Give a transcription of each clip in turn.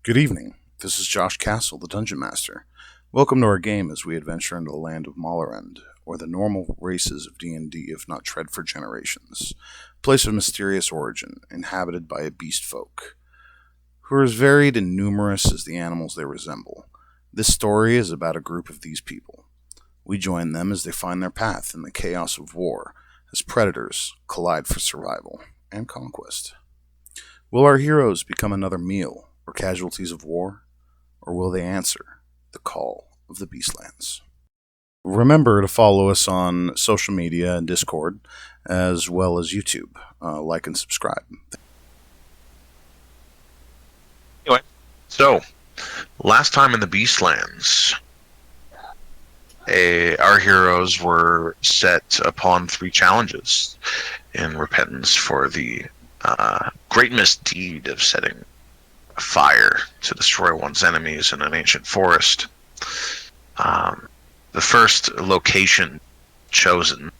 Good evening. This is Josh Castle, the Dungeon Master. Welcome to our game as we adventure into the land of Mallarend, or the normal races of D&D if not tread for generations, a place of mysterious origin, inhabited by a beast folk, who are as varied and numerous as the animals they resemble. This story is about a group of these people. We join them as they find their path in the chaos of war, as predators collide for survival and conquest. Will our heroes become another meal or casualties of war, or will they answer the call of the Beastlands? Remember to follow us on social media and Discord, as well as YouTube. Like and subscribe. Anyway, so last time in the Beastlands, our heroes were set upon three challenges in repentance for the great misdeed of setting fire to destroy one's enemies in an ancient forest. The first location chosen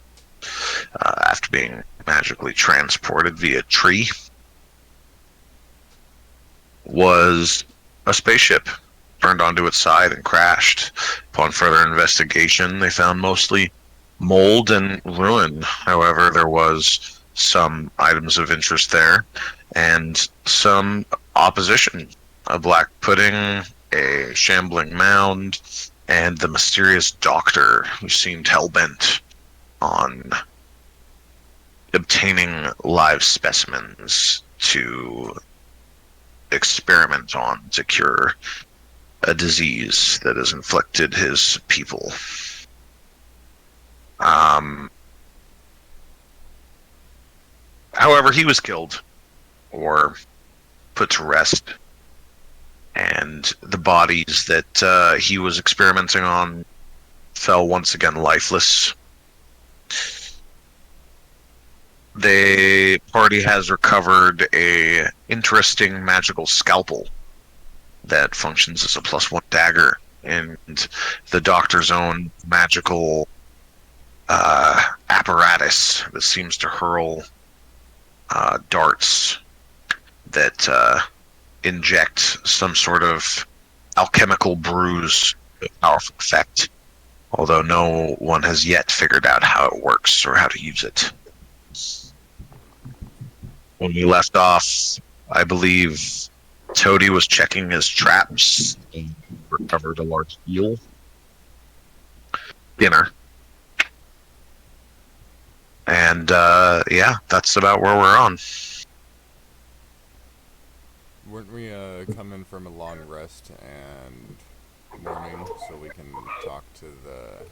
after being magically transported via tree was a spaceship turned onto its side and crashed. Upon further investigation, they found mostly mold and ruin. However, there was some items of interest there and some opposition. A black pudding, a shambling mound, and the mysterious doctor who seemed hell-bent on obtaining live specimens to experiment on to cure a disease that has inflicted his people. However, he was killed or put to rest, and the bodies that he was experimenting on fell once again lifeless. The party has recovered a interesting magical scalpel that functions as a +1 dagger, and the doctor's own magical apparatus that seems to hurl darts that inject some sort of alchemical brews with powerful effect, although no one has yet figured out how it works or how to use it. When we left off, I believe Toady was checking his traps and recovered a large eel dinner. And yeah, that's about where we're on. Weren't we coming from a long rest and morning so we can talk to the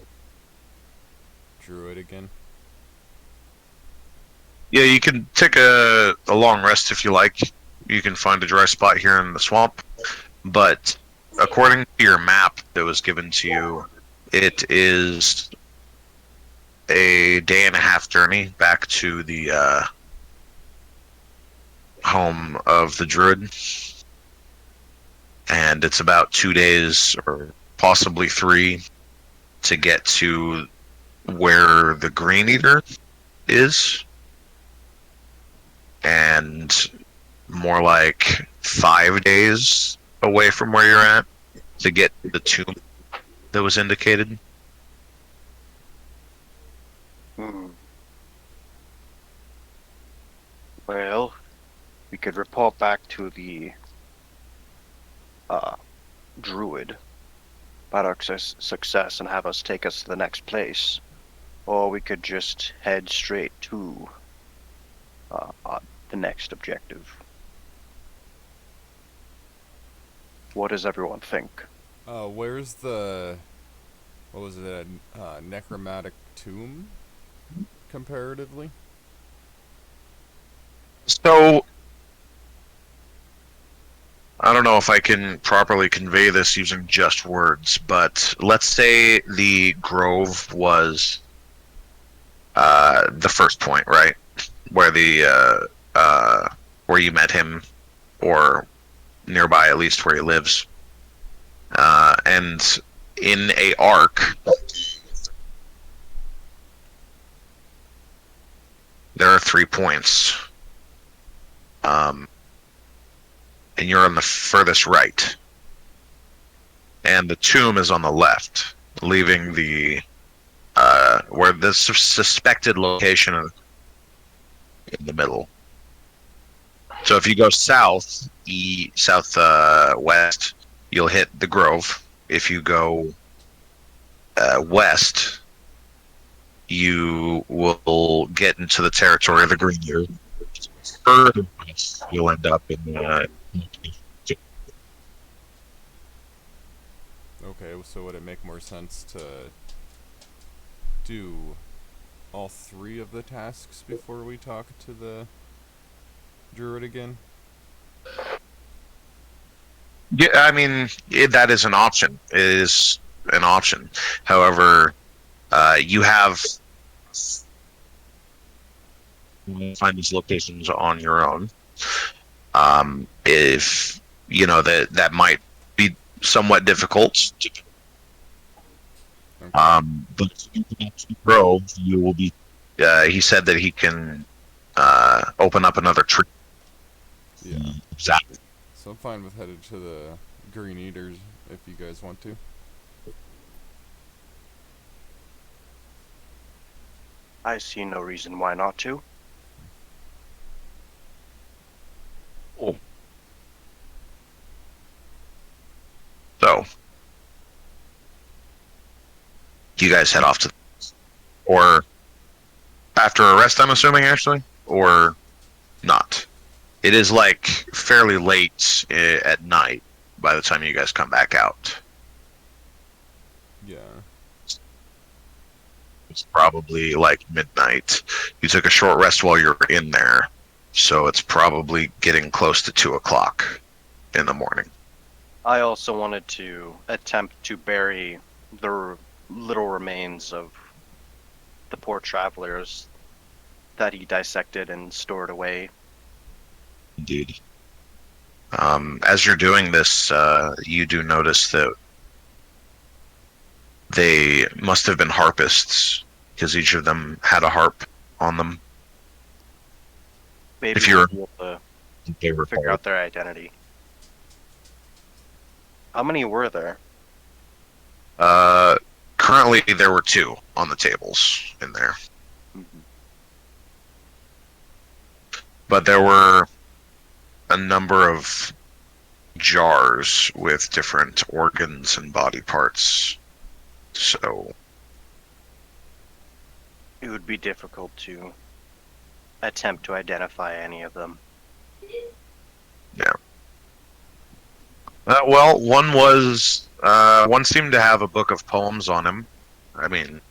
druid again? Yeah, you can take a long rest if you like. You can find a dry spot here in the swamp. But according to your map that was given to you, it is a day-and-a-half journey back to the home of the druid. And it's about 2 days, or possibly 3, to get to where the Green Eater is. And more like 5 days away from where you're at to get to the tomb that was indicated. Well, we could report back to the druid about our success and have us take us to the next place. Or we could just head straight to the next objective. What does everyone think? Where's the... what was it, necromantic tomb, comparatively? So, I don't know if I can properly convey this using just words, but let's say the grove was the first point, right? Where the where you met him, or nearby at least where he lives. And in a arc, there are 3 points. and you're on the furthest right. And the tomb is on the left, leaving the where the suspected location in the middle. So if you go southwest, you'll hit the Grove. If you go west, you will get into the territory of the Green Year. Further west, you'll end up in Okay, so would it make more sense to do all 3 of the tasks before we talk to the druid again? Yeah, I mean, that is an option. It is an option. However, you have find these locations on your own. If you know that might be somewhat difficult. Okay. But if you can grow, you will be. He said that he can open up another tree. Yeah. Exactly. So I'm fine with headed to the Green Eaters if you guys want to. I see no reason why not to. Cool. So, you guys head off to, or after a rest, I'm assuming, actually, or not. It is like fairly late at night by the time you guys come back out. Yeah. It's probably like midnight. You took a short rest while you're in there, so it's probably getting close to 2 o'clock in the morning. I also wanted to attempt to bury the little remains of the poor travelers that he dissected and stored away. Indeed. As you're doing this, you do notice that they must have been harpists, because each of them had a harp on them. Maybe If you're we'll be able they to were figure out their identity. How many were there? currently there were 2 on the tables in there. Mm-hmm. But there were a number of jars with different organs and body parts. So It would be difficult to attempt to identify any of them. yeah. Well, one seemed to have a book of poems on him. I mean,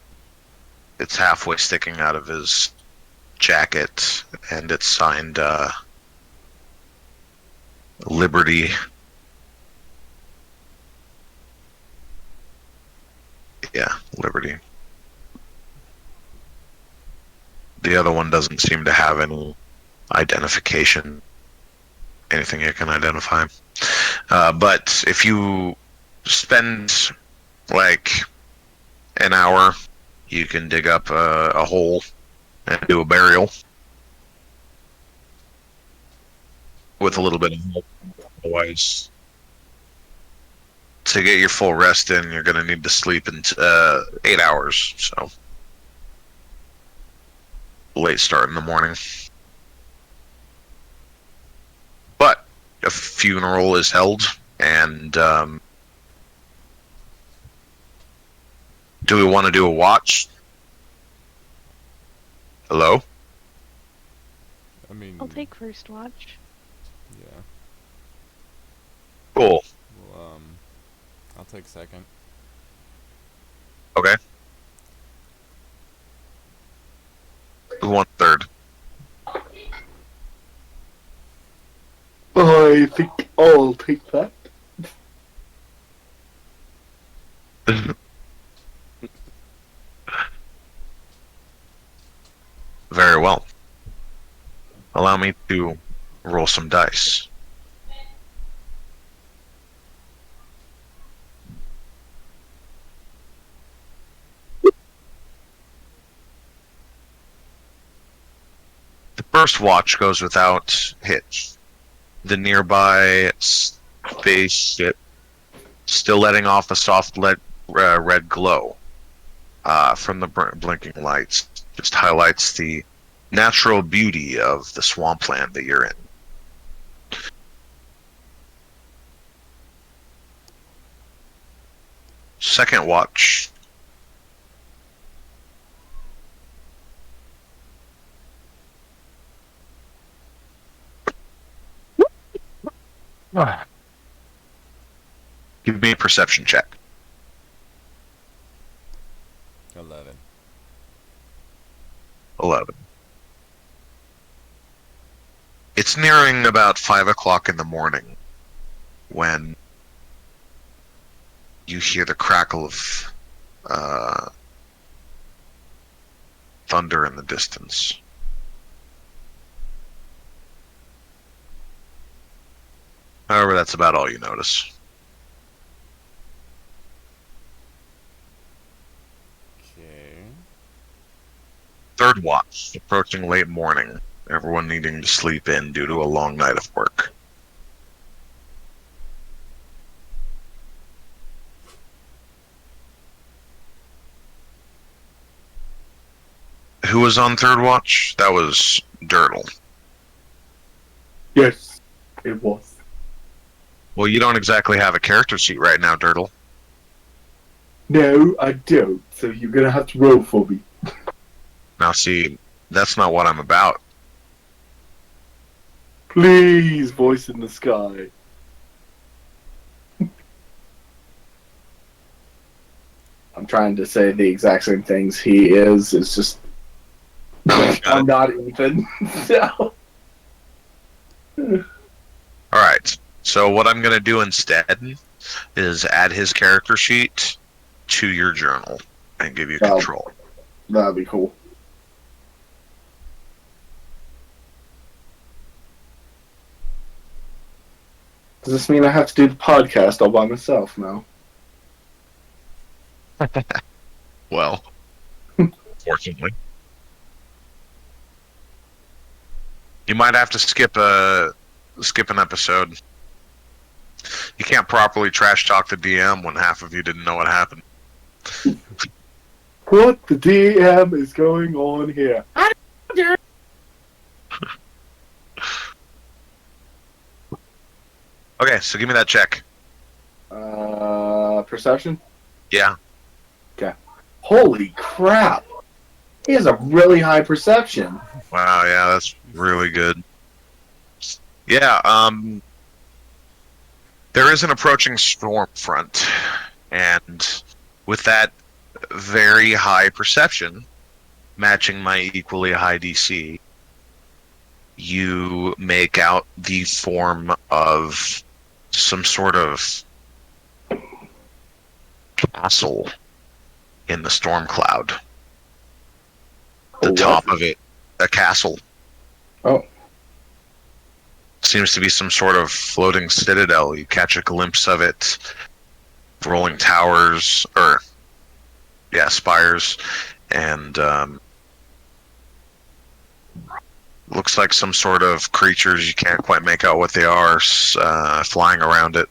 it's halfway sticking out of his jacket, and it's signed Liberty. Yeah, Liberty. The other one doesn't seem to have any identification, anything you can identify. But if you spend like an hour, you can dig up a hole and do a burial with a little bit of help. Otherwise, to get your full rest in, you're going to need to sleep in 8 hours. So, late start in the morning. But a funeral is held, and do we want to do a watch? Hello? I mean, I'll take first watch. yeah. Cool. Well, I'll take second. Okay. Who wants third? I think I'll take that. Very well. Allow me to roll some dice. The first watch goes without hitch. the nearby spaceship, still letting off a soft red glow from the blinking lights. Just highlights the natural beauty of the swampland that you're in. Second watch. Give me a perception check. 11. 11. It's nearing about 5 o'clock in the morning when you hear the crackle of thunder in the distance. However, that's about all you notice. Okay. Third watch, approaching late morning. Everyone needing to sleep in due to a long night of work. Who was on third watch? That was Dirtle. Yes, it was. Well, you don't exactly have a character sheet right now, Dirtle. No, I don't. So you're gonna have to roll for me. Now, see, that's not what I'm about. Please, voice in the sky. I'm trying to say the exact same things he is. It's just I'm not even. So. Alright, so what I'm going to do instead is add his character sheet to your journal and give you Oh. control. That'd be cool. Does this mean I have to do the podcast all by myself now? Well, fortunately. You might have to skip an episode. You can't properly trash talk the DM when half of you didn't know what happened. What the DM is going on here? Okay, so give me that check. Perception? Yeah. Holy crap! He has a really high perception. Wow, yeah, that's really good. Yeah, there is an approaching storm front, and with that very high perception, matching my equally high DC, you make out the form of some sort of castle in the storm cloud. The top of it, a castle. Oh. Seems to be some sort of floating citadel. You catch a glimpse of it. Rolling towers, spires, and looks like some sort of creatures. You can't quite make out what they are, flying around it.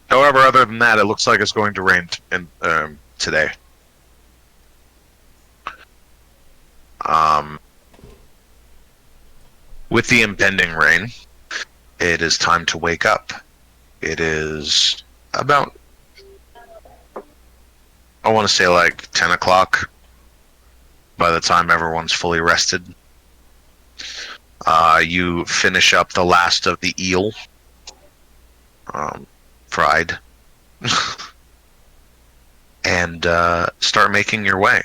However, other than that, it looks like it's going to rain today. With the impending rain, it is time to wake up. It is about, I want to say like 10 o'clock by the time everyone's fully rested. You finish up the last of the eel, fried, and start making your way.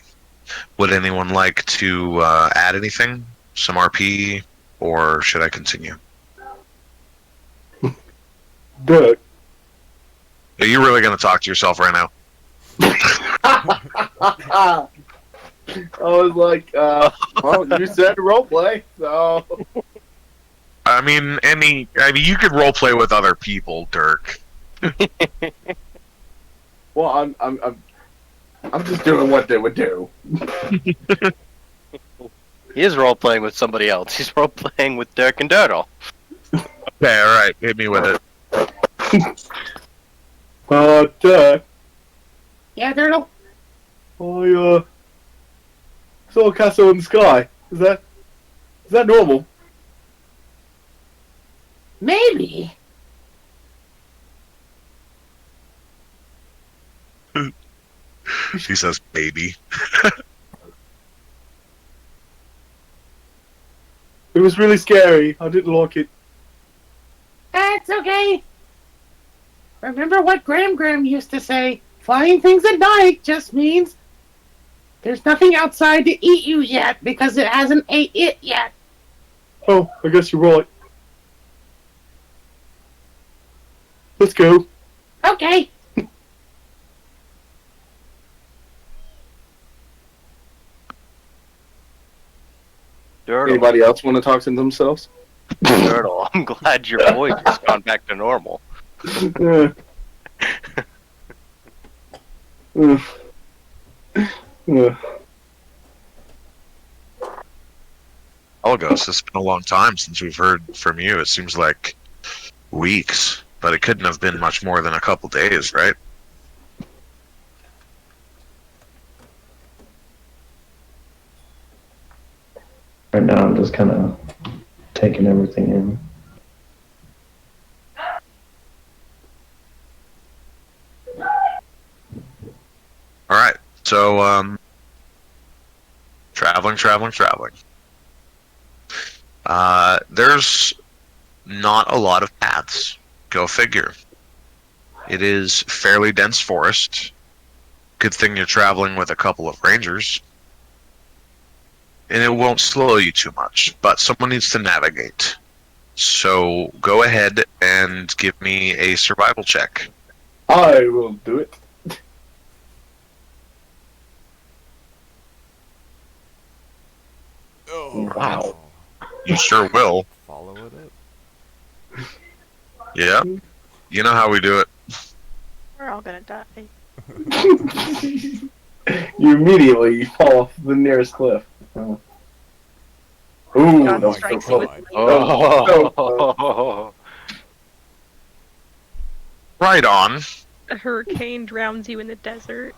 Would anyone like to add anything? Some RP? Or should I continue? Dude. Are you really going to talk to yourself right now? I was like, well, you said roleplay, so. I mean, you could roleplay with other people, Dirk. Well, I'm just doing what they would do. He is role playing with somebody else. He's role playing with Dirk and Dirtle. Okay, alright, hit me with it. Dirk, Yeah, Dirtle? I saw a castle in the sky. Is that normal? Maybe. She says, baby. It was really scary. I didn't like it. That's okay. Remember what Graham used to say? Flying things at night just means there's nothing outside to eat you yet because it hasn't ate it yet. Oh, I guess you're right. Let's go. Okay. Dirtle. Anybody else want to talk to themselves? Dirtle, I'm glad your voice has gone back to normal. Yeah. Elgos, it's been a long time since we've heard from you. It seems like weeks, but it couldn't have been much more than a couple days, right? Right now, I'm just kind of taking everything in. Alright, so, traveling. There's not a lot of paths. Go figure. It is fairly dense forest. Good thing you're traveling with a couple of rangers. And it won't slow you too much, but someone needs to navigate. So go ahead and give me a survival check. I will do it. Oh, Wow. You sure will. Follow it. Yeah. You know how we do it. We're all gonna die. You immediately fall off the nearest cliff. Oh. Ooh, God that was strikes so you close. with Oh. Right on. a hurricane drowns you in the desert.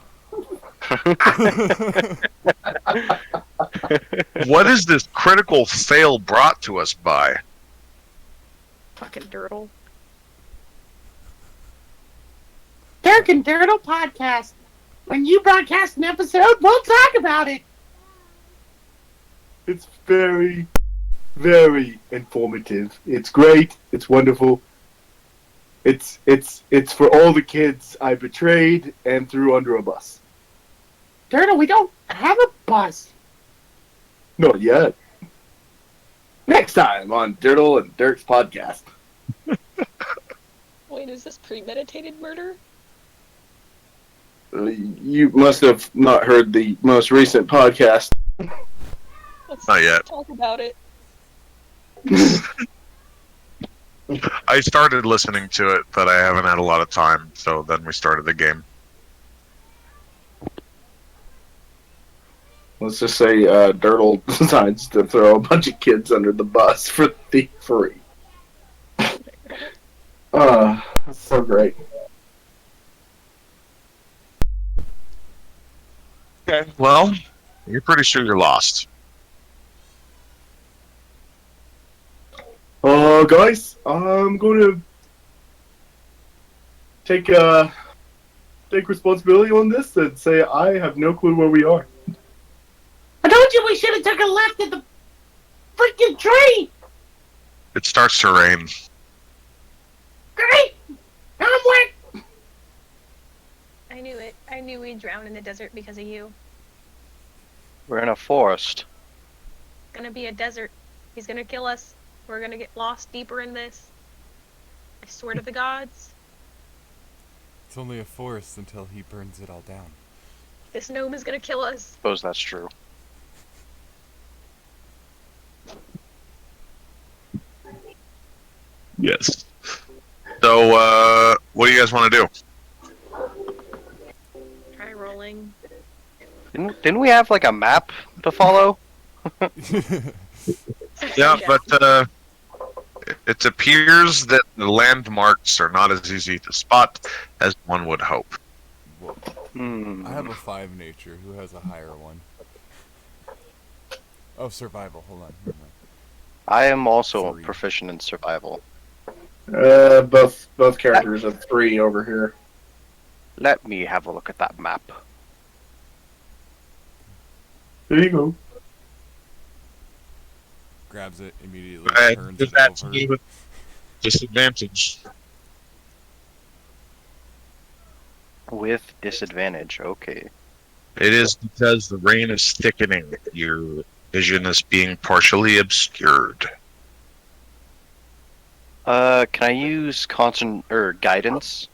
What is this critical fail brought to us by? Fucking Dirtle. Dirk and Dirtle podcast. When you broadcast an episode, we'll talk about it. It's very, very informative. It's great. It's wonderful. It's for all the kids I betrayed and threw under a bus. Dirtle, we don't have a bus. Not yet. Next time on Dirtle and Dirk's podcast. Wait, is this premeditated murder? You must have not heard the most recent podcast. Let's Not yet. talk about it. I started listening to it, but I haven't had a lot of time, so then we started the game. Let's just say Dirtle decides to throw a bunch of kids under the bus for free. That's so great. Okay. Well, you're pretty sure you're lost. Guys, I'm going to take responsibility on this and say I have no clue where we are. I told you we should have took a left at the freaking tree. It starts to rain. Great. I'm wet. I knew it. I knew we'd drown in the desert because of you. We're in a forest. It's gonna be a desert. He's gonna kill us. We're gonna get lost deeper in this. I swear to the gods. It's only a forest until he burns it all down. This gnome is gonna kill us. Suppose that's true. Yes. So, what do you guys want to do? Try rolling. Didn't we have like a map to follow? Yeah, but it appears that the landmarks are not as easy to spot as one would hope. Well, Hmm. I have a 5 nature. Who has a higher one? Oh, survival. Hold on. Never mind. I am also 3. proficient in survival. Both characters are 3 over here. Let me have a look at that map. There you go. Grabs it immediately, turns Does it that over. to me with disadvantage? With disadvantage, okay. It is because the rain is thickening. Your vision is being partially obscured. Can I use guidance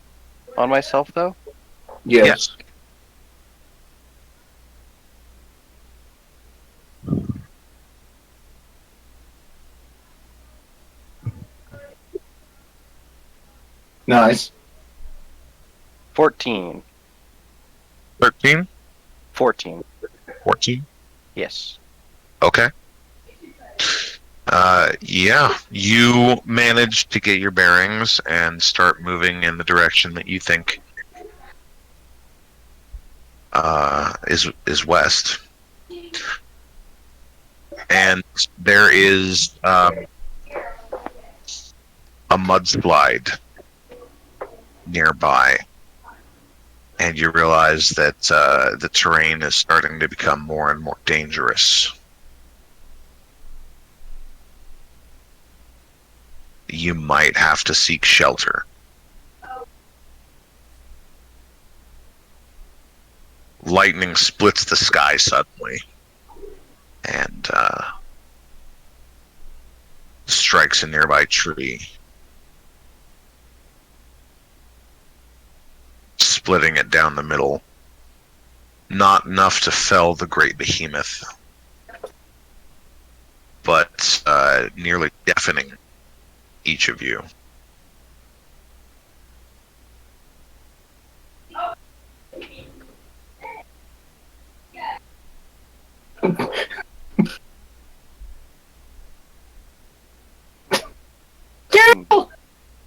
on myself though? Yes. Nice. 14. 13? 14. 14? Yes. Okay. Yeah, you manage to get your bearings and start moving in the direction that you think is west. And there is a mudslide nearby, and you realize that the terrain is starting to become more and more dangerous. You might have to seek shelter. Lightning splits the sky suddenly and strikes a nearby tree, splitting it down the middle. Not enough to fell the great behemoth, but nearly deafening each of you.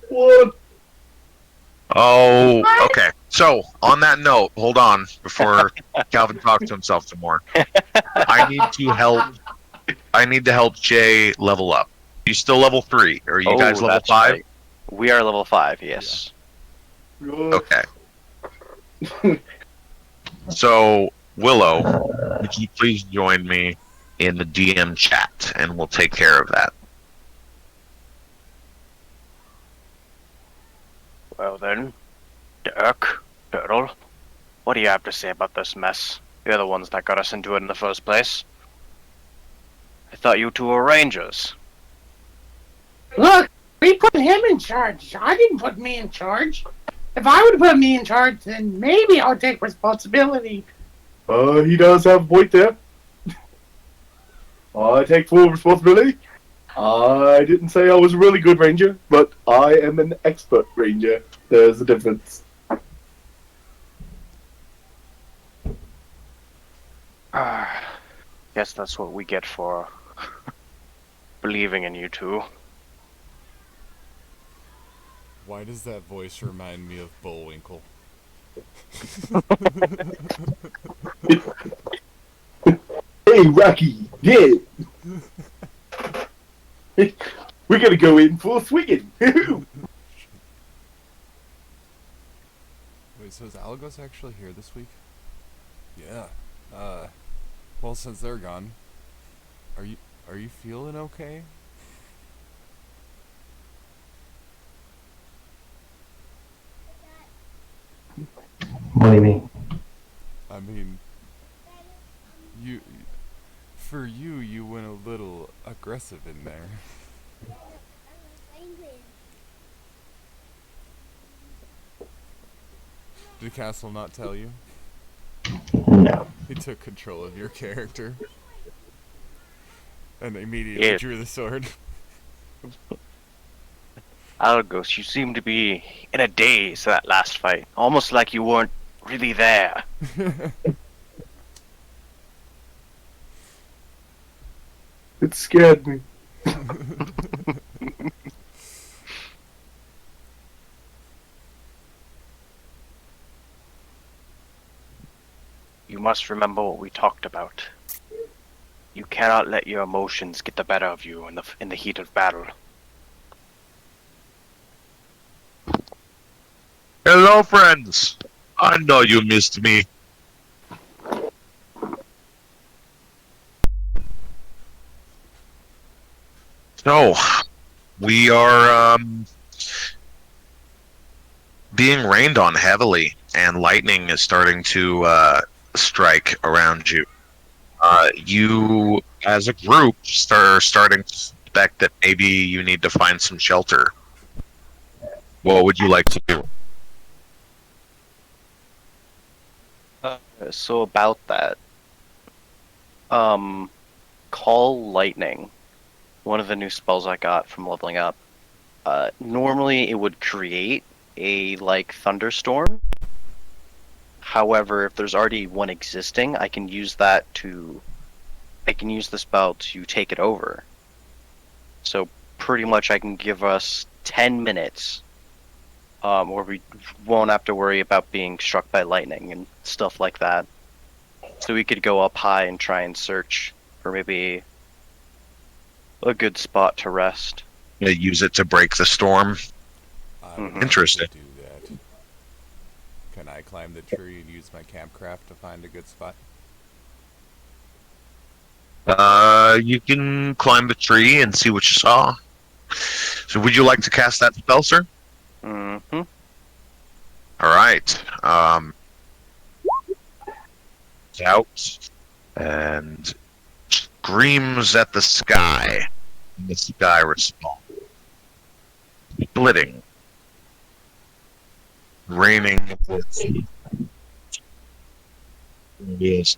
What? Oh, okay. So, on that note, hold on before Calvin talks to himself some more. I need to help Jay level up. You still level 3? Or are you guys level that's 5? right. We are level 5, yes. Okay. So, Willow, would you please join me in the DM chat, and we'll take care of that. Well then, Dirk, Turtle, what do you have to say about this mess? You're the ones that got us into it in the first place. I thought you two were rangers. Look, we put him in charge. I didn't put me in charge. If I would put me in charge, then maybe I'll take responsibility. He does have a point there. I take full responsibility. I didn't say I was a really good ranger, but I am an expert ranger. There's a difference. Guess that's what we get for believing in you two. Why does that voice remind me of Bullwinkle? Hey, Rocky, yeah. We're gonna go in full swinging. Wait, so is Alagos actually here this week? Yeah. Well, since they're gone, are you feeling okay? What do you mean? I mean, you went a little aggressive in there. Did Castle not tell you? No. He took control of your character. And immediately drew the sword. Algos, you seem to be in a daze that last fight. Almost like you weren't really there. It scared me. You must remember what we talked about. You cannot let your emotions get the better of you in the heat of battle. Hello, friends. I know you missed me. So, we are being rained on heavily, and lightning is starting to strike around you. You, as a group, are starting to suspect that maybe you need to find some shelter. What would you like to do? So about that, Call Lightning, one of the new spells I got from leveling up. Normally it would create a thunderstorm. However, if there's already one existing, I can use the spell to take it over. So pretty much I can give us 10 minutes, where we won't have to worry about being struck by lightning and stuff like that. So we could go up high and try and search for maybe a good spot to rest. Use it to break the storm. I would like Interesting. to do that. Can I climb the tree and use my campcraft to find a good spot? You can climb the tree and see what you saw. So, would you like to cast that spell, sir? Mm-hmm. All right. Out and screams at the sky. And the sky responds. Splitting. Raining with yes,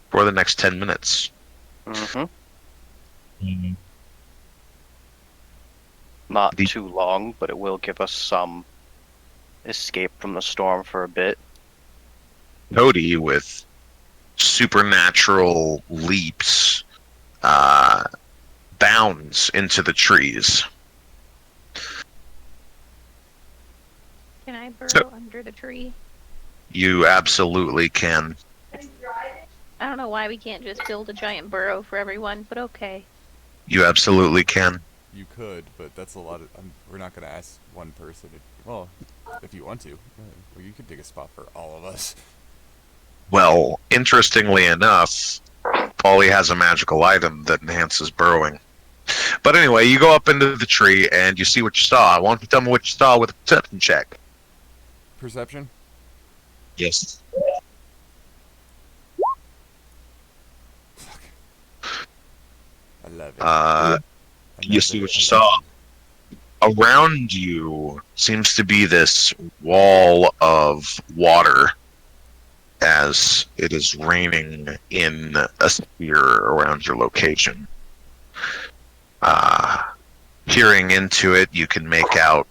for the next 10 minutes. Mm-hmm. Not too long, but it will give us some escape from the storm for a bit. Cody, with supernatural leaps, bounds into the trees. Can I burrow under the tree? You absolutely can. I don't know why we can't just build a giant burrow for everyone, but okay. You absolutely can. You could, but that's a lot of. We're not going to ask one person. Well, if you want to, well, you could dig a spot for all of us. Well, interestingly enough, Polly has a magical item that enhances burrowing. But anyway, you go up into the tree and you see what you saw. I want you to tell me what you saw with a perception check. Perception? Yes. Fuck. I love it. You see what you saw. Around you seems to be this wall of water as it is raining in a sphere around your location. Peering into it, you can make out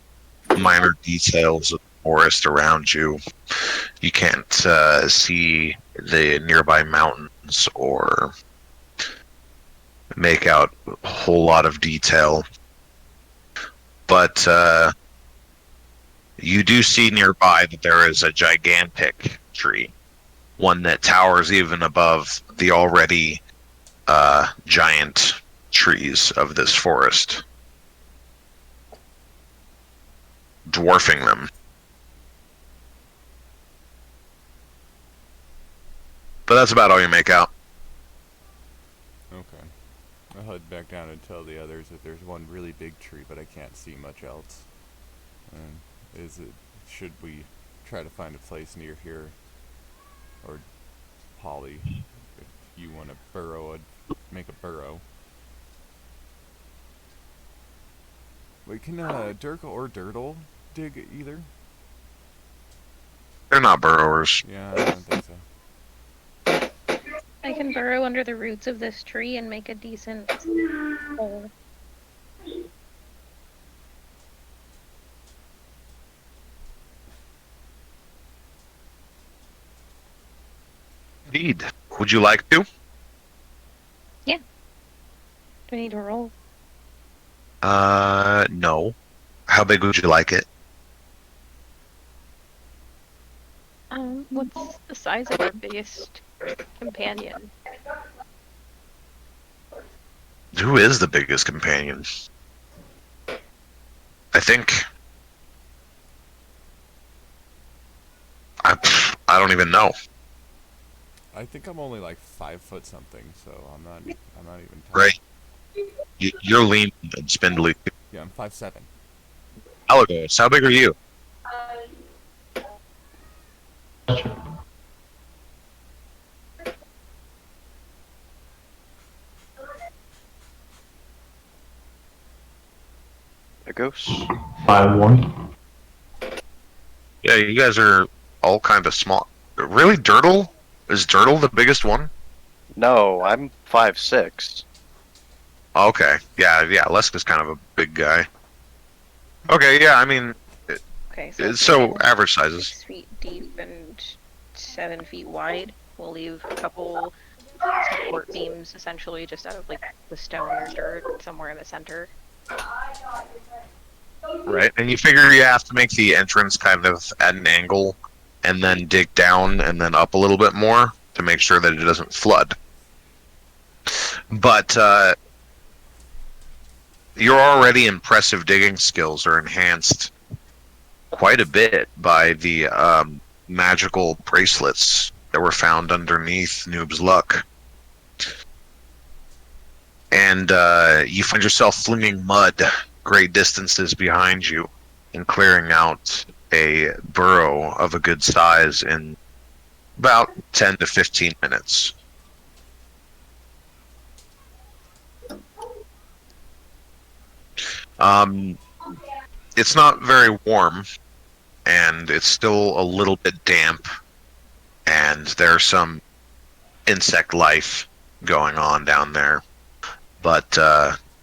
minor details of the forest around you. You can't see the nearby mountains or make out a whole lot of detail. But you do see nearby that there is a gigantic tree, one that towers even above the already giant trees of this forest, dwarfing them. But that's about all you make out. Okay. I'll head back down and tell the others that there's one really big tree, but I can't see much else. And should we try to find a place near here? Or Polly, if you want to burrow, make a burrow. Wait, can Durkle or Dirtle dig either? They're not burrowers. Yeah, I don't think so. I can burrow under the roots of this tree and make a decent hole. Indeed. Would you like to? Yeah. I need to roll. No. How big would you like it? What's the size of our biggest companion? Who is the biggest companion? I think. I don't even know. I think I'm only like 5 foot something, so I'm not even tall. Right. You're lean and spindly. Yeah, I'm 5'7". Alagos, how big are you? A ghost. 5'1". Yeah, you guys are all kind of small. Really, Dirtle? Is Dirtle the biggest one? No, I'm 5'6". Okay. Yeah. Leska's kind of a big guy. Okay. Yeah. I mean, Okay, it's so average sizes. 6 feet deep and 7 feet wide. We'll leave a couple support beams, essentially, just out of like the stone or dirt somewhere in the center. Right. And you figure you have to make the entrance kind of at an angle, and then dig down and then up a little bit more to make sure that it doesn't flood. But your already impressive digging skills are enhanced quite a bit by the magical bracelets that were found underneath Noob's Luck. And you find yourself flinging mud great distances behind you and clearing out a burrow of a good size in about 10 to 15 minutes. It's not very warm, and it's still a little bit damp, and there's some insect life going on down there. But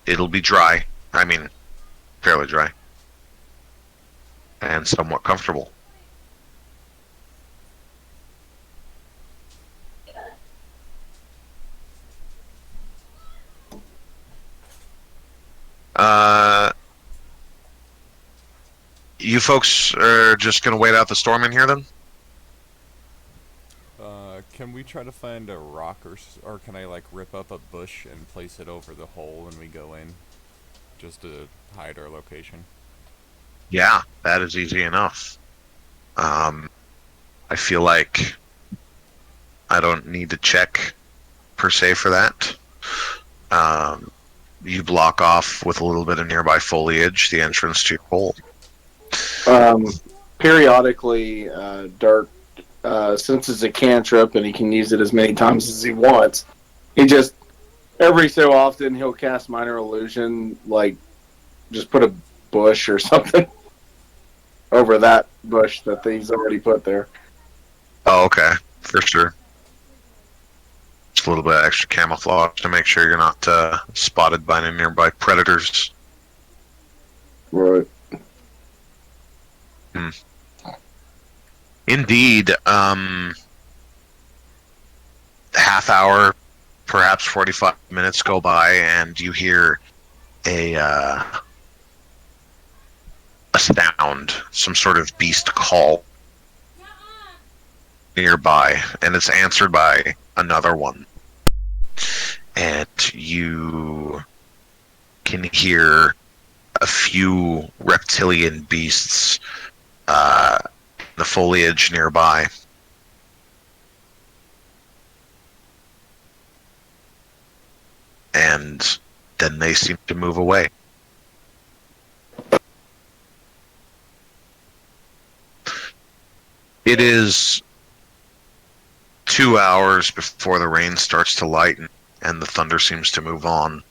it'll be dry. I mean, fairly dry. And somewhat comfortable. You folks are just gonna wait out the storm in here then? Can we try to find a rock or can I like rip up a bush and place it over the hole when we go in, just to hide our location? Yeah, that is easy enough. I feel like I don't need to check per se for that. You block off with a little bit of nearby foliage the entrance to your hole. Periodically, Dark, since it's a cantrip and he can use it as many times as he wants, he just, every so often, he'll cast Minor Illusion, like, just put a bush or something over that bush that he's already put there. Oh, okay. For sure. Just a little bit of extra camouflage to make sure you're not spotted by any nearby predators. Right. Indeed. Half hour, perhaps 45 minutes go by, and you hear a sound, some sort of beast call nearby, and it's answered by another one. And you can hear a few reptilian beasts, the foliage nearby. And then they seem to move away. It is 2 hours before the rain starts to lighten and the thunder seems to move on.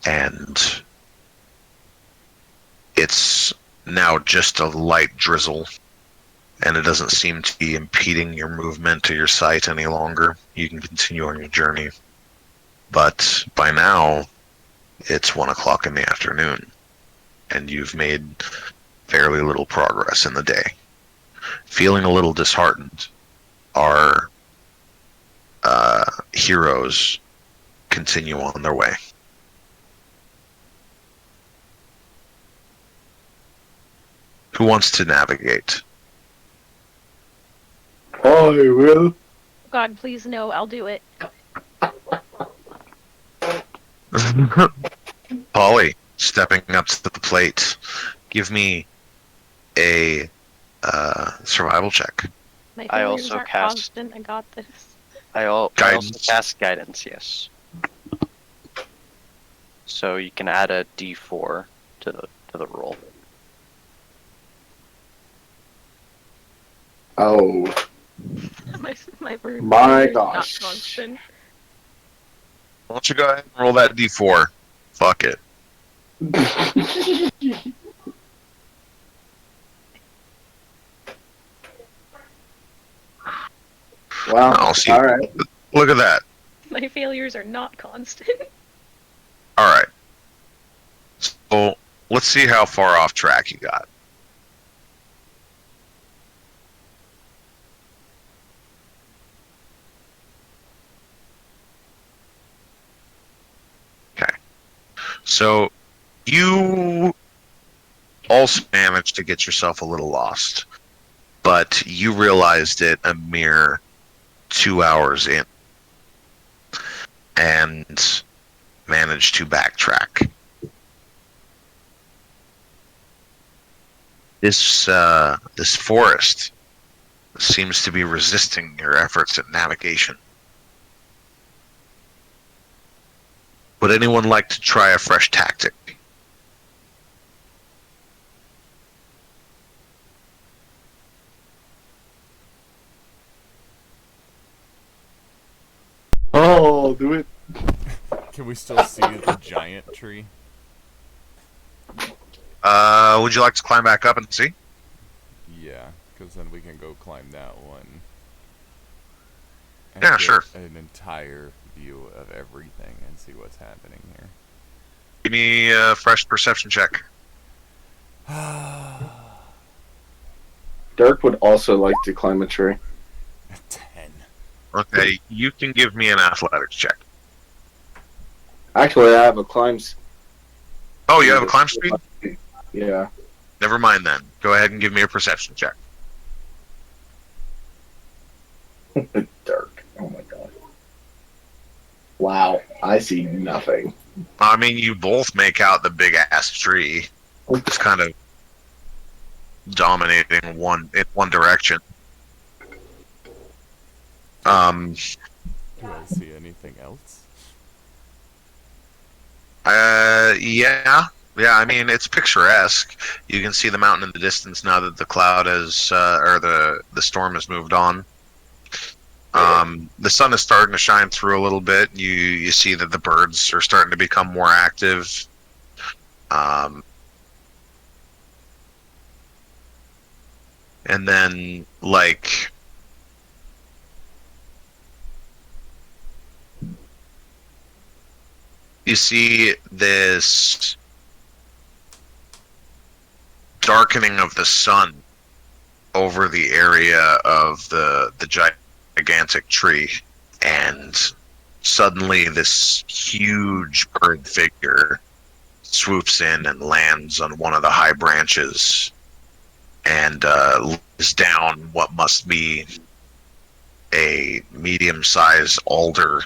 And it's now just a light drizzle, and it doesn't seem to be impeding your movement or your sight any longer. You can continue on your journey. But by now, it's 1 o'clock in the afternoon, and you've made fairly little progress in the day. Feeling a little disheartened, our heroes continue on their way. Who wants to navigate? I will. God, please no, I'll do it. Polly, stepping up to the plate. Give me a survival check. My I failures also aren't cast- constant. I got this. I also Guidance. cast guidance. Yes. So you can add a D4 to the roll. Oh, my failures My are not gosh. constant. Why don't you go ahead and roll that d4? Fuck it. Wow. I'll see. All right. Look at that. My failures are not constant. All right. So let's see how far off track you got. Okay. So you also managed to get yourself a little lost, but you realized it a mere 2 hours in and managed to backtrack. This forest seems to be resisting your efforts at navigation. Would anyone like to try a fresh tactic? Oh, do it. Can we still see the giant tree? Would you like to climb back up and see? Yeah, because then we can go climb that one. And Yeah, get sure. An entire view of everything and see what's happening here. Give me a fresh perception check. Dirk would also like to climb a tree. 10. Okay, you can give me an athletics check. Actually, I have a climb. Oh, you have a climb speed? Yeah. Never mind then. Go ahead and give me a perception check. Dirk. Oh my god. Wow. I see nothing. I mean, you both make out the big ass tree. It's kind of dominating in one direction. Do I see anything else? Yeah. Yeah, I mean, it's picturesque. You can see the mountain in the distance now that the cloud has, or the storm has moved on. The sun is starting to shine through a little bit. You see that the birds are starting to become more active. And then, like, you see this darkening of the sun over the area of the gigantic tree, and suddenly this huge bird figure swoops in and lands on one of the high branches and lays down what must be a medium-sized alder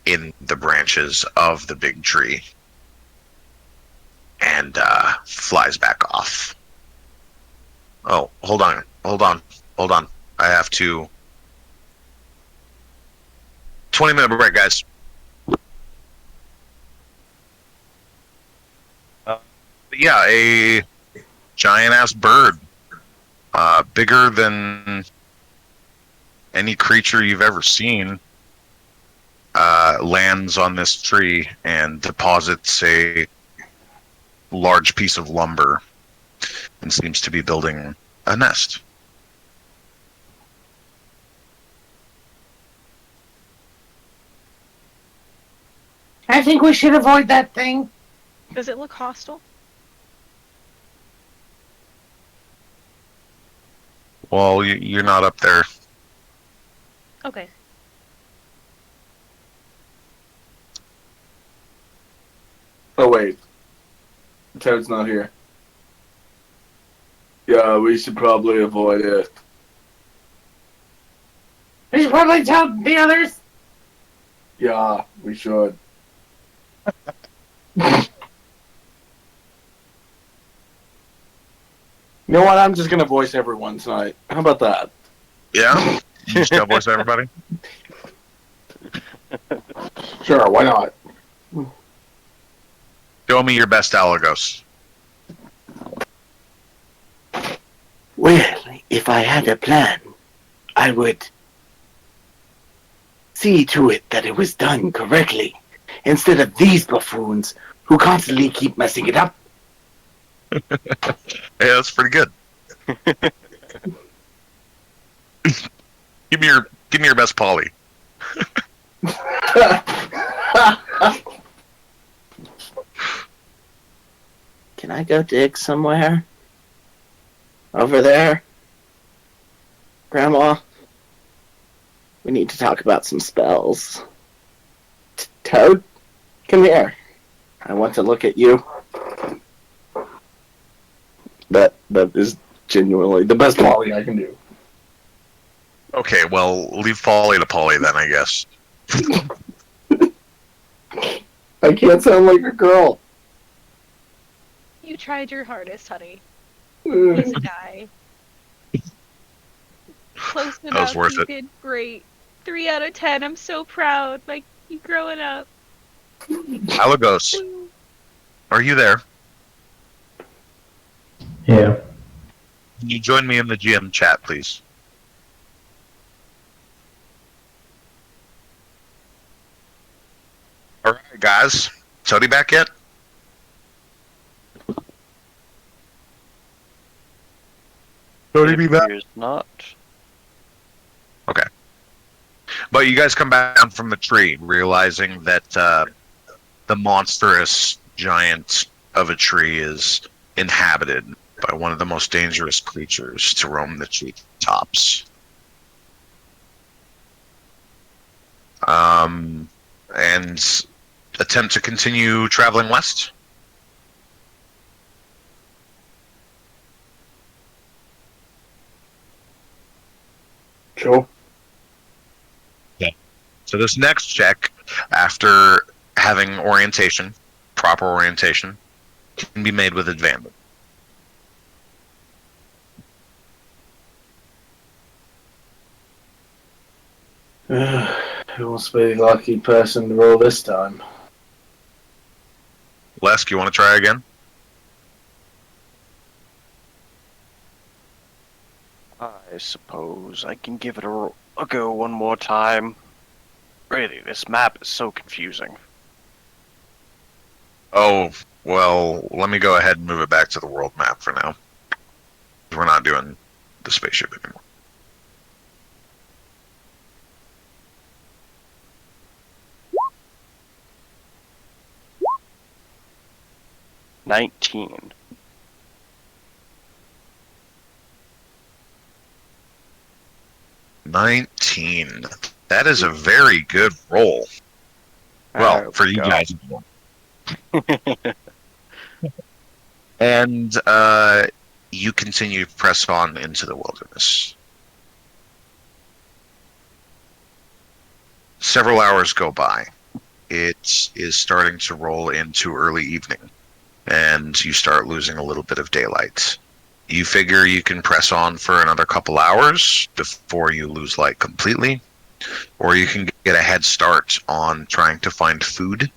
in the branches of the big tree, and flies back off. Oh, hold on. I have to... 20-minute break, guys. Yeah, a giant-ass bird. Bigger than any creature you've ever seen. Lands on this tree and deposits a large piece of lumber and seems to be building a nest. I think we should avoid that thing. Does it look hostile? Well, you're not up there. Okay. Oh, wait. Toad's not here. Yeah, we should probably avoid it. We should probably tell the others. Yeah, we should. You know what? I'm just gonna voice everyone tonight. How about that? Yeah? You just tell voice everybody? Sure, why not? Show me your best Alagos. Well, if I had a plan, I would see to it that it was done correctly, instead of these buffoons who constantly keep messing it up. Yeah, that's pretty good. Give me your best Polly. Can I go dig somewhere? Over there? Grandma? We need to talk about some spells. Toad? Come here. I want to look at you. That is genuinely the best Polly I can do. Okay, well, leave Polly to Polly then, I guess. I can't sound like a girl. You tried your hardest, honey. Ugh. He's a guy. Close That was enough. worth You it. did great. 3 out of 10. I'm so proud. Like, you growing up. Alagos, are you there? Yeah. Can you join me in the GM chat, please? Alright, guys. Toady back yet? Toady be back? Appears not. But you guys come back down from the tree, realizing that the monstrous giant of a tree is inhabited by one of the most dangerous creatures to roam the tree tops. And attempt to continue traveling west. Sure. So this next check, after having orientation, proper orientation, can be made with advantage. Who wants to be the lucky person to roll this time? Lesk, you want to try again? I suppose I can give it a go one more time. Really, this map is so confusing. Oh, well, let me go ahead and move it back to the world map for now. We're not doing the spaceship anymore. $19. 19. That is a very good roll. Well, There for we you go. guys. And you continue to press on into the wilderness. Several hours go by. It is starting to roll into early evening, and you start losing a little bit of daylight. You figure you can press on for another couple hours before you lose light completely, or you can get a head start on trying to find food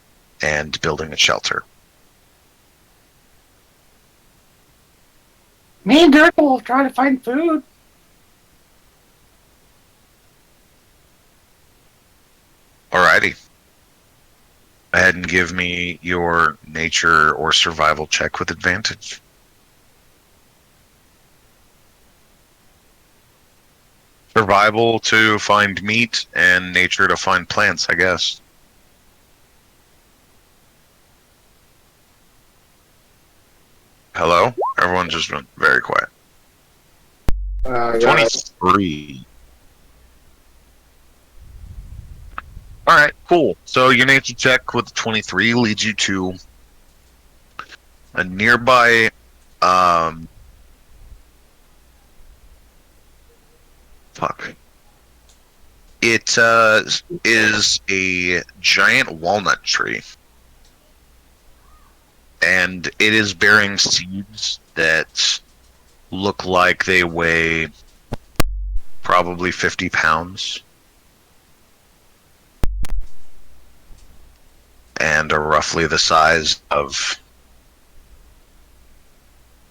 and building a shelter. Me and Dirk will try to find food. Alrighty. Go ahead and give me your nature or survival check with advantage. Survival to find meat and nature to find plants, I guess. Hello? Everyone just went very quiet. 23. Alright, cool. So your nature check with 23 leads you to a nearby Fuck. It is a giant walnut tree. And it is bearing seeds that look like they weigh probably 50 pounds. And are roughly the size of,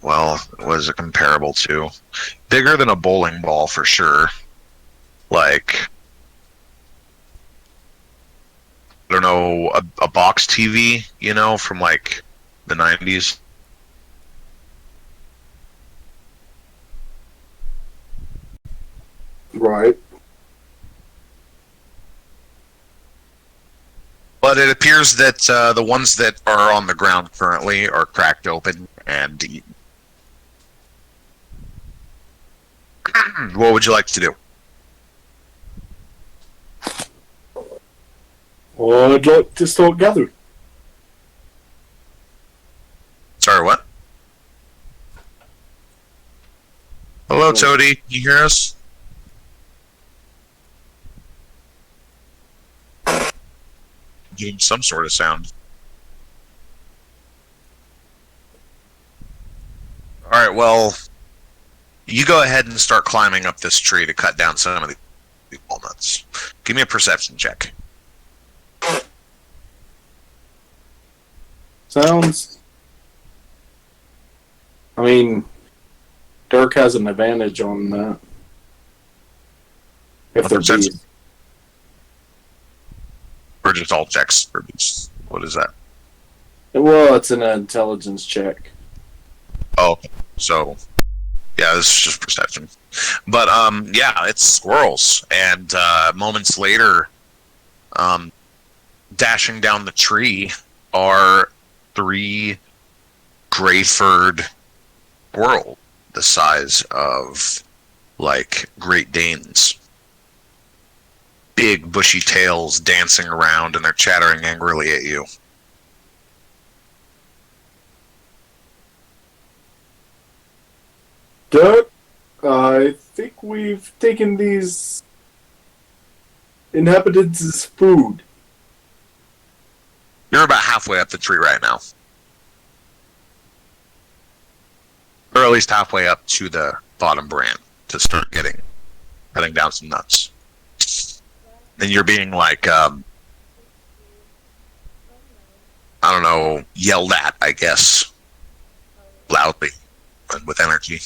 well, what is it comparable to? Bigger than a bowling ball for sure. Like, I don't know, a box TV, you know, from like the 90s. Right. But it appears that the ones that are on the ground currently are cracked open and eaten. What would you like to do? Well, I'd like to start gathering. Sorry, what? Hello, Toady. Can you hear us? Getting some sort of sound. Alright, well, you go ahead and start climbing up this tree to cut down some of the walnuts. Give me a perception check. Sounds. I mean, Dirk has an advantage on that. If they're Perception? bees. Or just all checks for beasts? What is that? Well, it's an intelligence check. Oh, so yeah, this is just perception. But yeah, it's squirrels, and moments later, dashing down the tree are 3 gray-furred squirrels the size of like Great Danes. Big bushy tails dancing around, and they're chattering angrily at you. Dirk, I think we've taken these inhabitants' food. You're about halfway up the tree right now. Or at least halfway up to the bottom branch to start cutting down some nuts. And you're being like, I don't know, yelled at, I guess, loudly and with energy.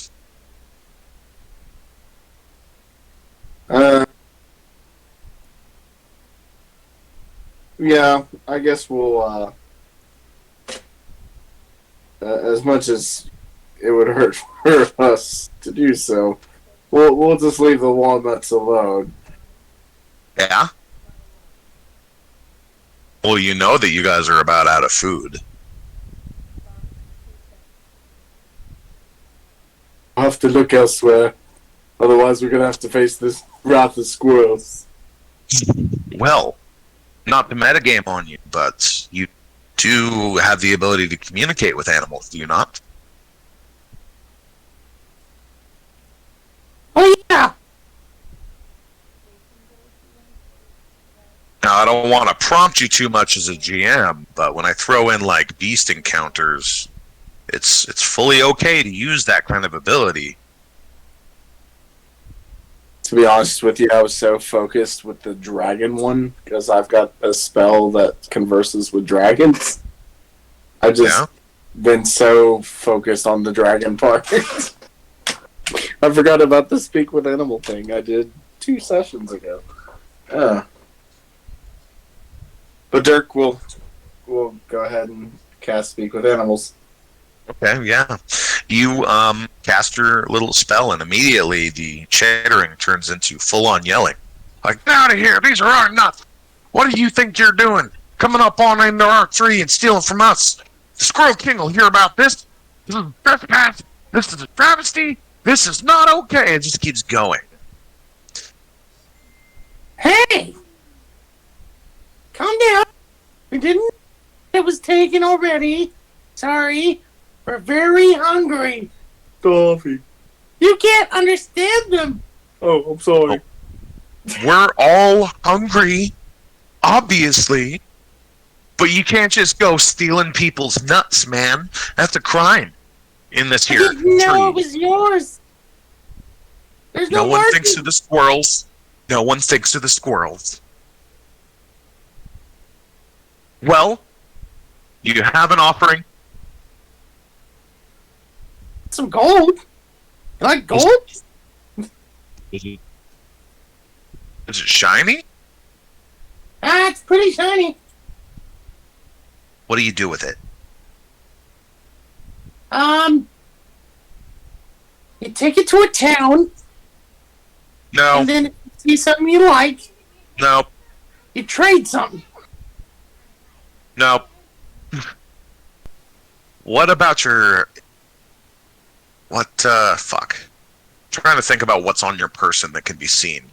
Yeah, I guess we'll, as much as it would hurt for us to do so, we'll just leave the walnuts alone. Yeah? Well, you know that you guys are about out of food. I'll have to look elsewhere. Otherwise, we're going to have to face this wrath of squirrels. Well, not to metagame on you, but you do have the ability to communicate with animals, do you not? Oh yeah. Now, I don't want to prompt you too much as a GM, but when I throw in, like, beast encounters, it's fully okay to use that kind of ability. To be honest with you, I was so focused with the dragon one, because I've got a spell that converses with dragons. I've just been so focused on the dragon part. I forgot about the speak with animal thing I did 2 sessions ago. But Dirk will go ahead and cast speak with animals. Okay, yeah. You cast your little spell, and immediately the chattering turns into full-on yelling. Like, get out of here! These are our nuts! What do you think you're doing? Coming up on into our tree and stealing from us? The Squirrel King will hear about this. This is trespass. This is a travesty. This is not okay. It just keeps going. Hey! Calm down. We didn't. It was taken already. Sorry. We're very hungry. Coffee. You can't understand them. Oh, I'm sorry. We're all hungry, obviously, but you can't just go stealing people's nuts, man. That's a crime in this I here didn't know tree. it was yours. There's No no one thinks of marking. the squirrels. No one thinks of the squirrels. Well, you have an offering. Some gold. You like gold? Is it shiny? Ah, it's pretty shiny. What do you do with it? You take it to a town, No, and then if you see something you like, no, you trade something. no. What about your... What, fuck. I'm trying to think about what's on your person that can be seen.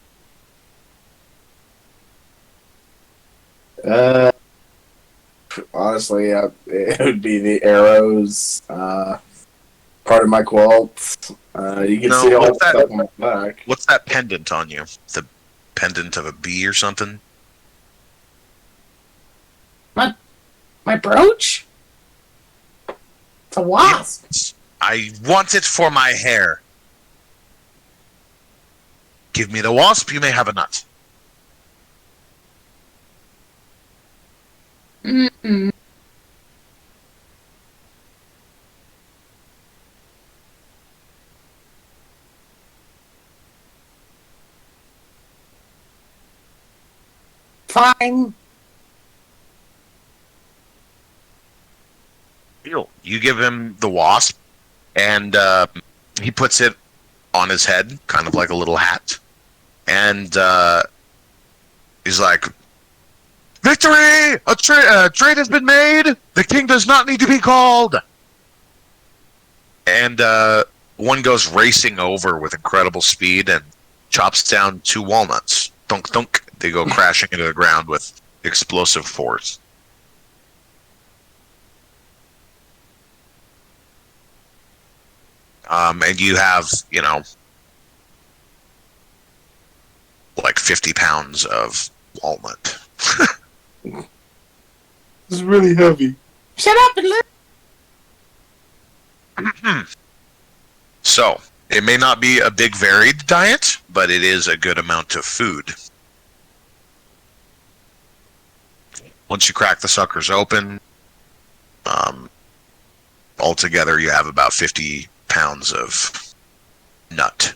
Honestly, it would be the arrows. Part of my quilt. You can No, see all what's the that? stuff on my back. What's that pendant on you? The pendant of a bee or something? My brooch? It's a wasp. Yes. I want it for my hair. Give me the wasp, you may have a nut. Mm-mm. Fine. Deal. You give him the wasp, and he puts it on his head, kind of like a little hat. And he's like, "Victory! A trade has been made! The king does not need to be called!" And one goes racing over with incredible speed and chops down 2 walnuts. Thunk, thunk. They go crashing into the ground with explosive force. And you have, like 50 pounds of walnut. This is really heavy. Shut up and listen. So, it may not be a big varied diet, but it is a good amount of food. Once you crack the suckers open, altogether you have about 50 pounds of nut.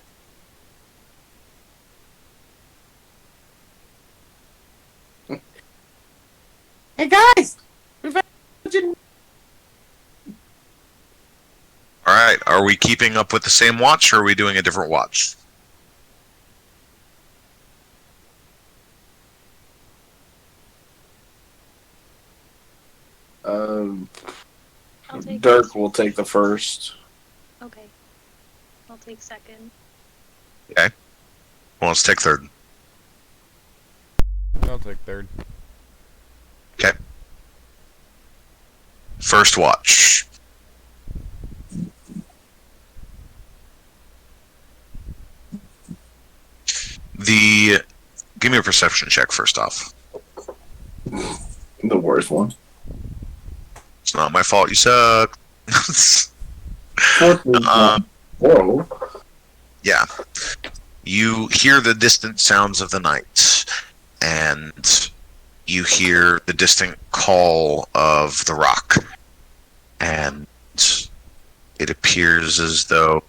Hey guys, Alright, are we keeping up with the same watch, or are we doing a different watch? Um, I'll take Dirk will take the first. Okay. I'll take second. Well, let's take third. I'll take third. Okay. First watch. Give me a perception check first off. The worst one. It's not my fault, you suck. 14. Whoa. Yeah. You hear the distant sounds of the night, and you hear the distant call of the rock. And it appears as though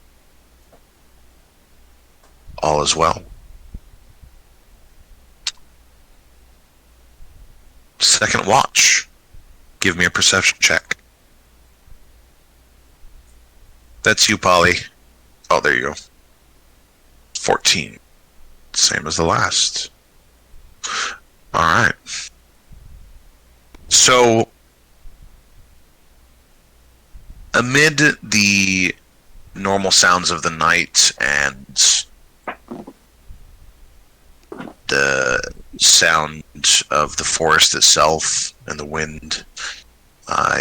all is well. Second watch. Give me a perception check. That's you, Polly. Oh, there you go. 14. Same as the last. Alright. So, amid the normal sounds of the night and the sound of the forest itself and the wind,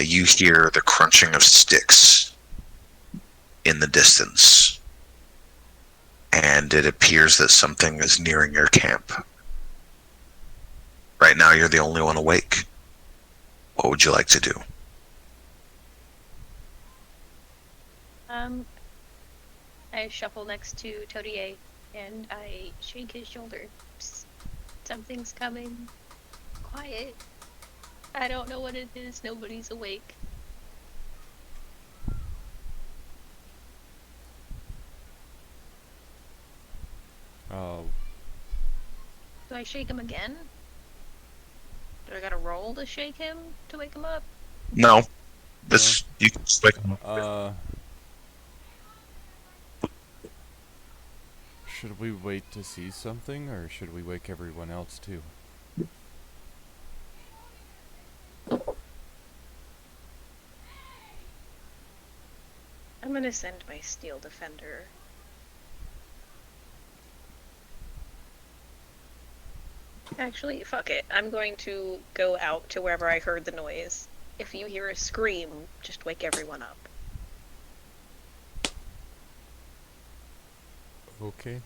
you hear the crunching of sticks in the distance. And and it appears that something is nearing your camp. Right now, you're the only one awake. What would you like to do? I shuffle next to Todier and I shake his shoulder. Psst, something's coming. Quiet. I don't know what it is. Nobody's awake. Oh, Do I shake him again? Do I gotta roll to shake him to wake him up? No. This, you can just wake him up. should we wait to see something, or should we wake everyone else too? I'm gonna send my steel defender. Actually, fuck it. I'm going to go out to wherever I heard the noise. If you hear a scream, just wake everyone up. Okay.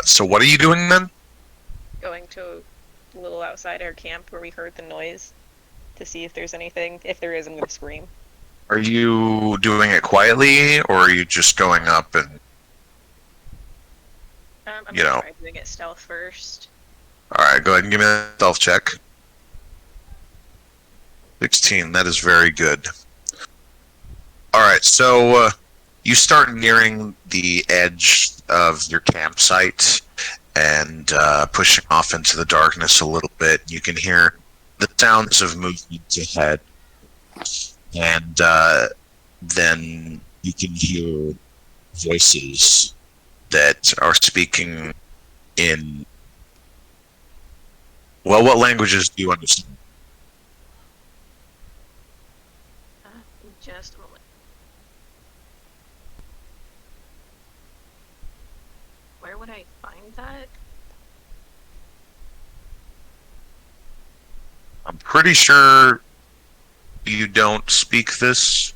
So what are you doing then? Going to a little outside our camp where we heard the noise to see if there's anything. If there is, I'm gonna scream. Are you doing it quietly, or are you just going up and, I'm you gonna know? try doing it stealth first. Alright, go ahead and give me a stealth check. 16, that is very good. Alright, so you start nearing the edge of your campsite and pushing off into the darkness a little bit. You can hear the sounds of movement ahead, and then you can hear voices that are speaking in... Well, what languages do you understand? Just a moment. Where would I find that? I'm pretty sure you don't speak this,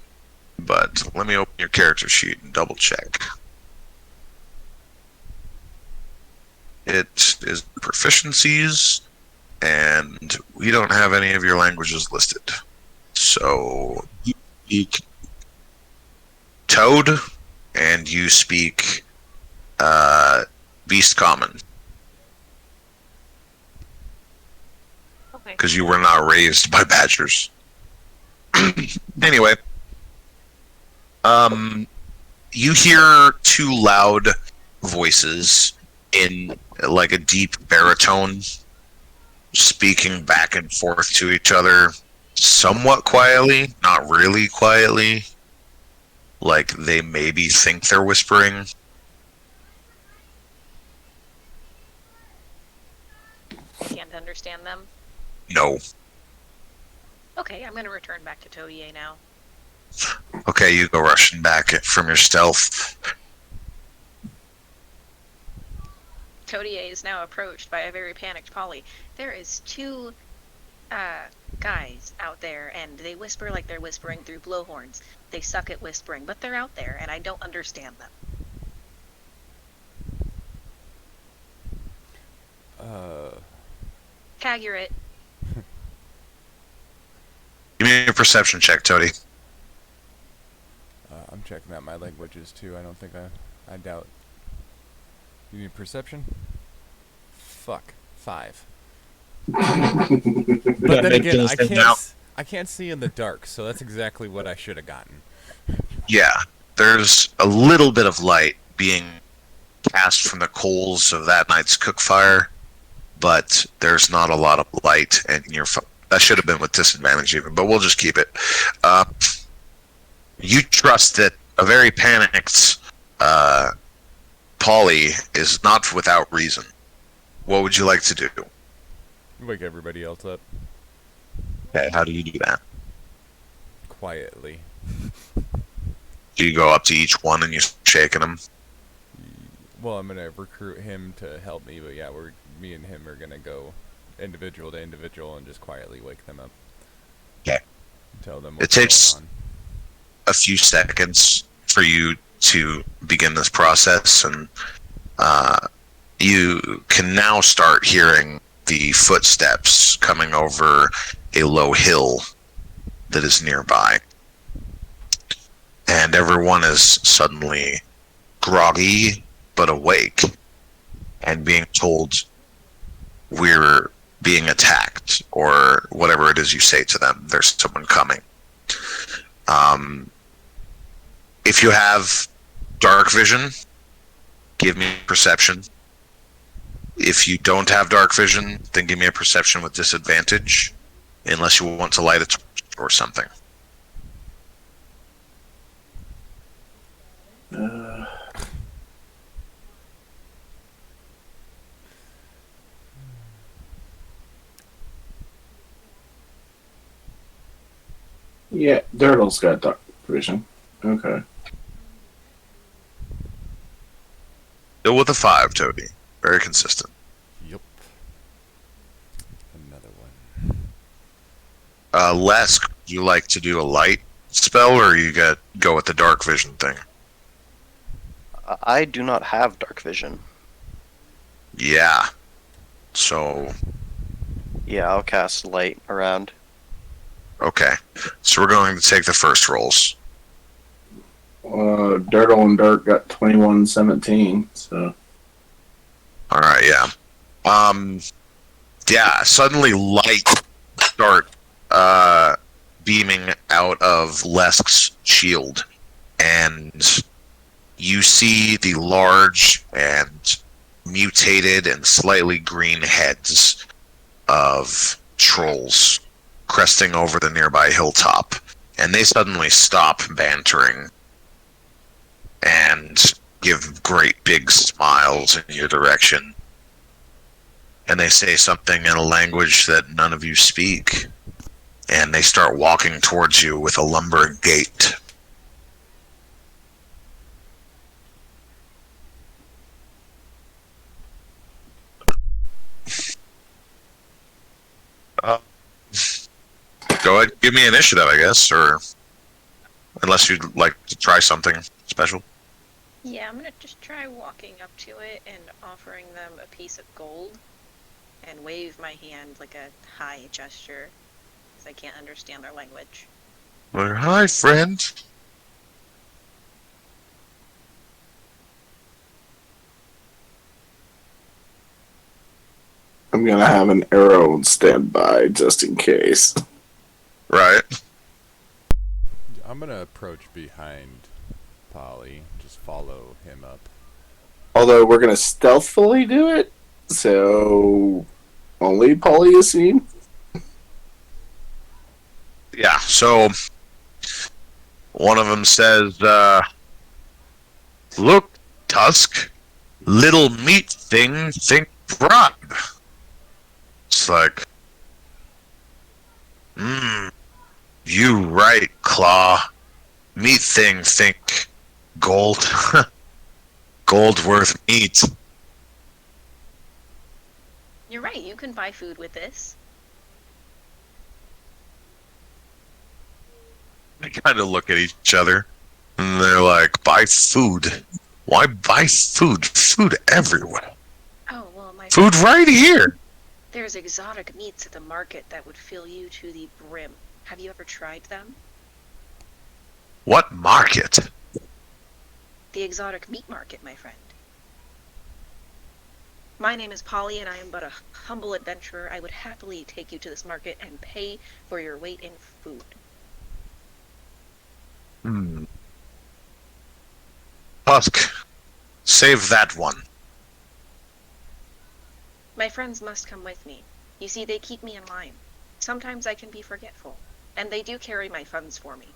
but let me open your character sheet and double check. It is proficiencies, and we don't have any of your languages listed. So you speak Toad, and you speak Beast Common, Okay. because you were not raised by badgers. Anyway, you hear two loud voices in like a deep baritone speaking back and forth to each other, somewhat quietly, not really quietly. Like they maybe think they're whispering. I can't understand them. No. Okay, I'm gonna return back to Todier now. Okay, you go rushing back from your stealth. Todier is now approached by a very panicked Polly. There is two guys out there, and they whisper like they're whispering through blowhorns. They suck at whispering, but they're out there, and I don't understand them. Accurate. Give me a perception check, Toady. I'm checking out my languages too. I don't think I doubt. You need perception? Fuck. 5. But then again, I can't see in the dark, so that's exactly what I should have gotten. Yeah, there's a little bit of light being cast from the coals of that night's cook fire, but there's not a lot of light, and that should have been with disadvantage even, but we'll just keep it. You trust that a very panicked Polly is not without reason. What would you like to do? Wake everybody else up. Okay, how do you do that? Quietly. Do you go up to each one and you're shaking them? Well, I'm gonna recruit him to help me, but yeah, me and him are gonna go individual to individual and just quietly wake them up. Okay. tell them It what's takes going on. a few seconds for you to begin this process, and you can now start hearing the footsteps coming over a low hill that is nearby. And everyone is suddenly groggy but awake and being told we're being attacked, or whatever it is you say to them. There's someone coming. If you have dark vision, give me perception. If you don't have dark vision, then give me a perception with disadvantage, unless you want to light a torch or something. Yeah, Dirtle's got dark vision. Okay. Still with a 5, Toby. Very consistent. Yup. Another one. Les, would you like to do a light spell, or you go with the dark vision thing? I do not have dark vision. Yeah. So, Yeah, I'll cast light around. okay. So we're going to take the first rolls. Dirtle and Dirk got 21-17, so. Alright, yeah. Yeah, suddenly light start beaming out of Lesk's shield, and you see the large and mutated and slightly green heads of trolls cresting over the nearby hilltop, and they suddenly stop bantering and give great big smiles in your direction. And they say something in a language that none of you speak, and they start walking towards you with a lumbering gait. Go ahead, give me initiative, I guess, or unless you'd like to try something special. Yeah, I'm gonna just try walking up to it and offering them a piece of gold and wave my hand like a hi gesture, because I can't understand their language. Well, hi, friend. I'm gonna have an arrow on standby just in case. Right. I'm gonna approach behind Polly. Just follow him up. Although we're gonna stealthily do it, so only Polly is seen. Yeah, so one of them says, look, Tusk, little meat thing, think bribe. It's like, you right, Claw. Meat thing, think gold. Gold worth meat. You're right, you can buy food with this. They kind of look at each other, and they're like, buy food. Why buy food? Food everywhere. Oh, well, my Food right here. There's exotic meats at the market that would fill you to the brim. Have you ever tried them? What market? The exotic meat market, my friend. My name is Polly, and I am but a humble adventurer. I would happily take you to this market and pay for your weight in food. Tusk, save that one. My friends must come with me. You see, they keep me in line. Sometimes I can be forgetful, and they do carry my funds for me.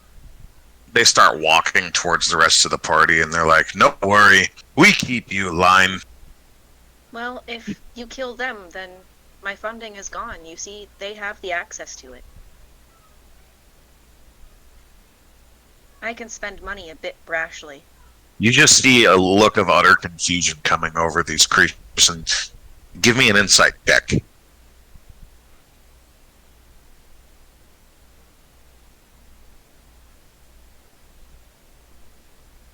They start walking towards the rest of the party, and they're like, "Don't worry, we keep you in line." Well, if you kill them, then my funding is gone. You see, they have the access to it. I can spend money a bit brashly. You just see a look of utter confusion coming over these creatures, and give me an insight check.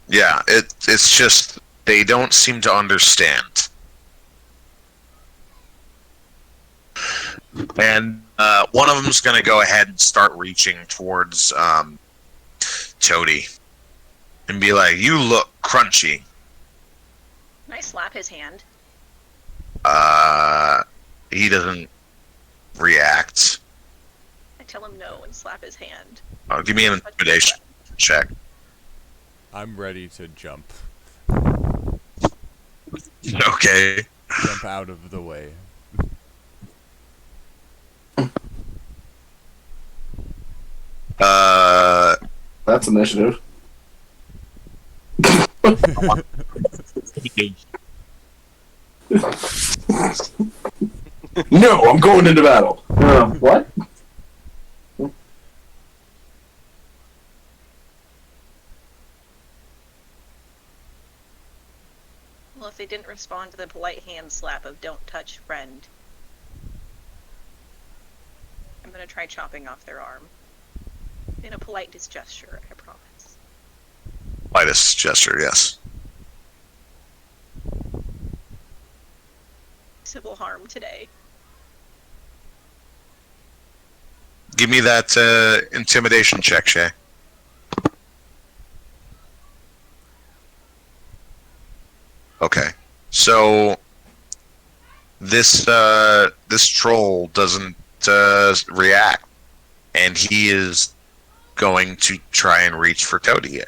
Yeah, it's just they don't seem to understand. And one of them's going to go ahead and start reaching towards Toady and be like, "You look crunchy." Can I slap his hand? He doesn't react. I tell him no and slap his hand. Give me an intimidation check. I'm ready to jump. Okay. Jump out of the way. That's initiative. No, I'm going into battle. What? Well, if they didn't respond to the polite hand slap of "don't touch friend," I'm gonna try chopping off their arm. In a polite gesture, I promise. Lightest gesture, yes. Civil harm today. Give me that intimidation check, Shay. Okay. So this troll doesn't react, and he is going to try and reach for Toady.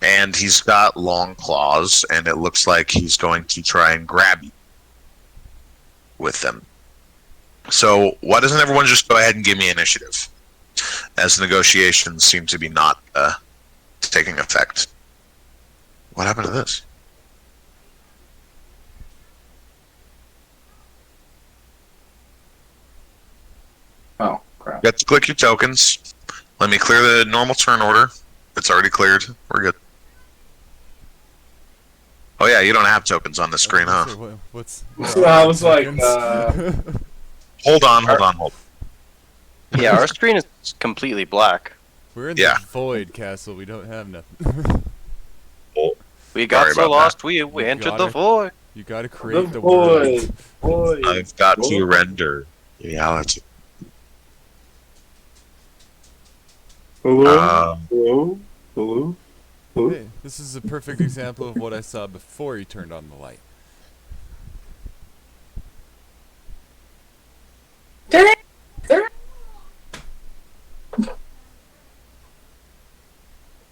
And he's got long claws, and it looks like he's going to try and grab you with them. So why doesn't everyone just go ahead and give me initiative? As negotiations seem to be not taking effect. What happened to this? Oh, crap. You have to click your tokens. Let me clear the normal turn order. It's already cleared. We're good. Oh yeah, you don't have tokens on the screen, huh? I was like, Hold on. Yeah, our screen is completely black. We're in the void castle. We don't have nothing. We got Sorry so about lost, we entered the void. You gotta create the world. I've got to render reality. Hello? Hey, this is a perfect example of what I saw before he turned on the light.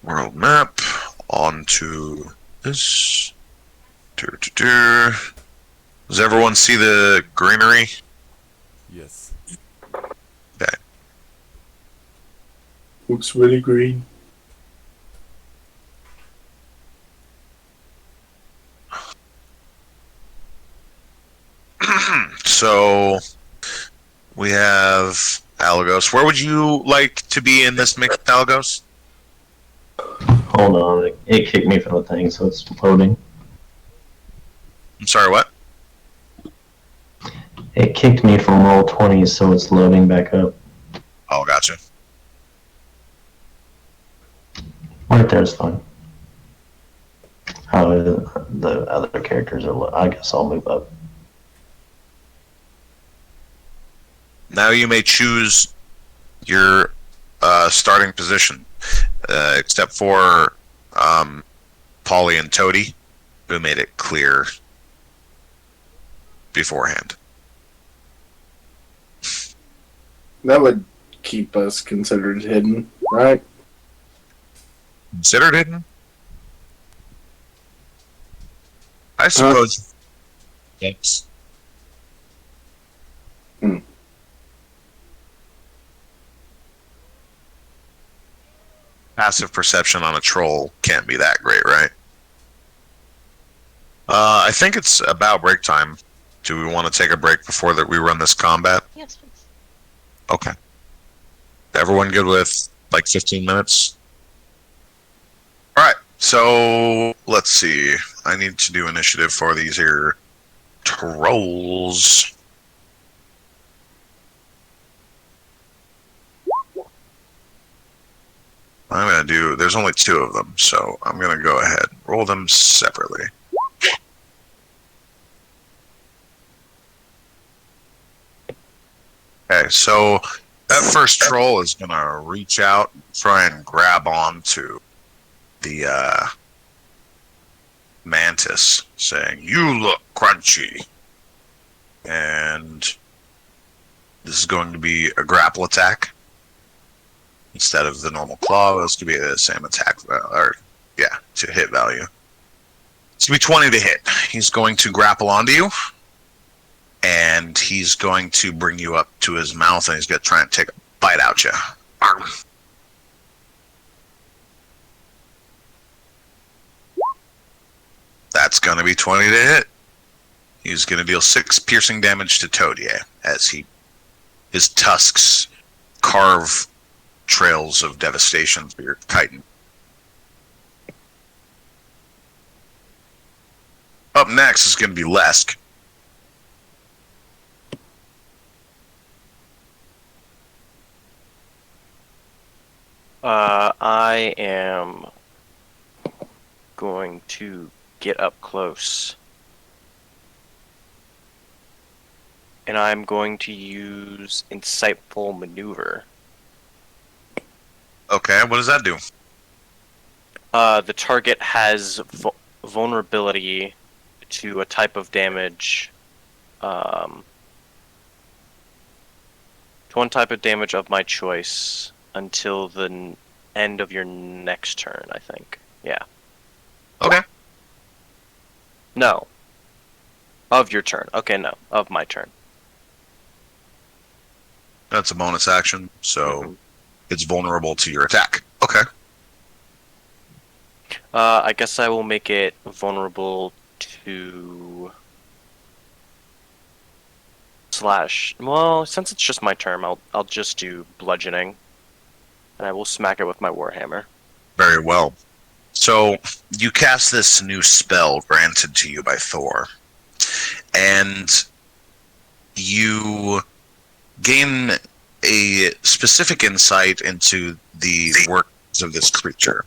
World map. Onto this. Does everyone see the greenery? Yes. Okay. Looks really green. So we have Alagos. Where would you like to be in this mix, Alagos? Hold on, it kicked me from the thing, so it's loading. I'm sorry, what? It kicked me from Roll20, so it's loading back up. Oh, gotcha. Right there's fine. How the other characters are, I guess I'll move up. Now you may choose your starting position, except for Polly and Toady, who made it clear beforehand. That would keep us considered hidden, right? Considered hidden? I suppose. Yes. Passive perception on a troll can't be that great, right? I think it's about break time. Do we want to take a break before that we run this combat? Yes, please. Okay. Everyone good with like 15 minutes? Alright, so let's see. I need to do initiative for these here trolls. I'm going to do... There's only 2 of them, so I'm going to go ahead and roll them separately. Okay, so that first troll is going to reach out and try and grab onto the mantis, saying, "You look crunchy." And this is going to be a grapple attack. Instead of the normal claw, it's going to be the same attack, to hit value. It's going to be 20 to hit. He's going to grapple onto you. And he's going to bring you up to his mouth, and he's going to try and take a bite out you. That's going to be 20 to hit. He's going to deal 6 piercing damage to Todier as his tusks carve trails of devastation for your chitin. Up next is going to be Lesk. I am going to get up close. And I'm going to use Insightful Maneuver. Okay, what does that do? The target has vulnerability to a type of damage. To one type of damage of my choice until the end of your next turn, I think. Yeah. Okay. No. Of your turn. Okay, no. Of my turn. That's a bonus action, so it's vulnerable to your attack. Okay. I guess I will make it vulnerable to... Well, since it's just my turn, I'll just do bludgeoning. And I will smack it with my warhammer. Very well. So, you cast this new spell granted to you by Thor. And you gain a specific insight into the workings of this creature.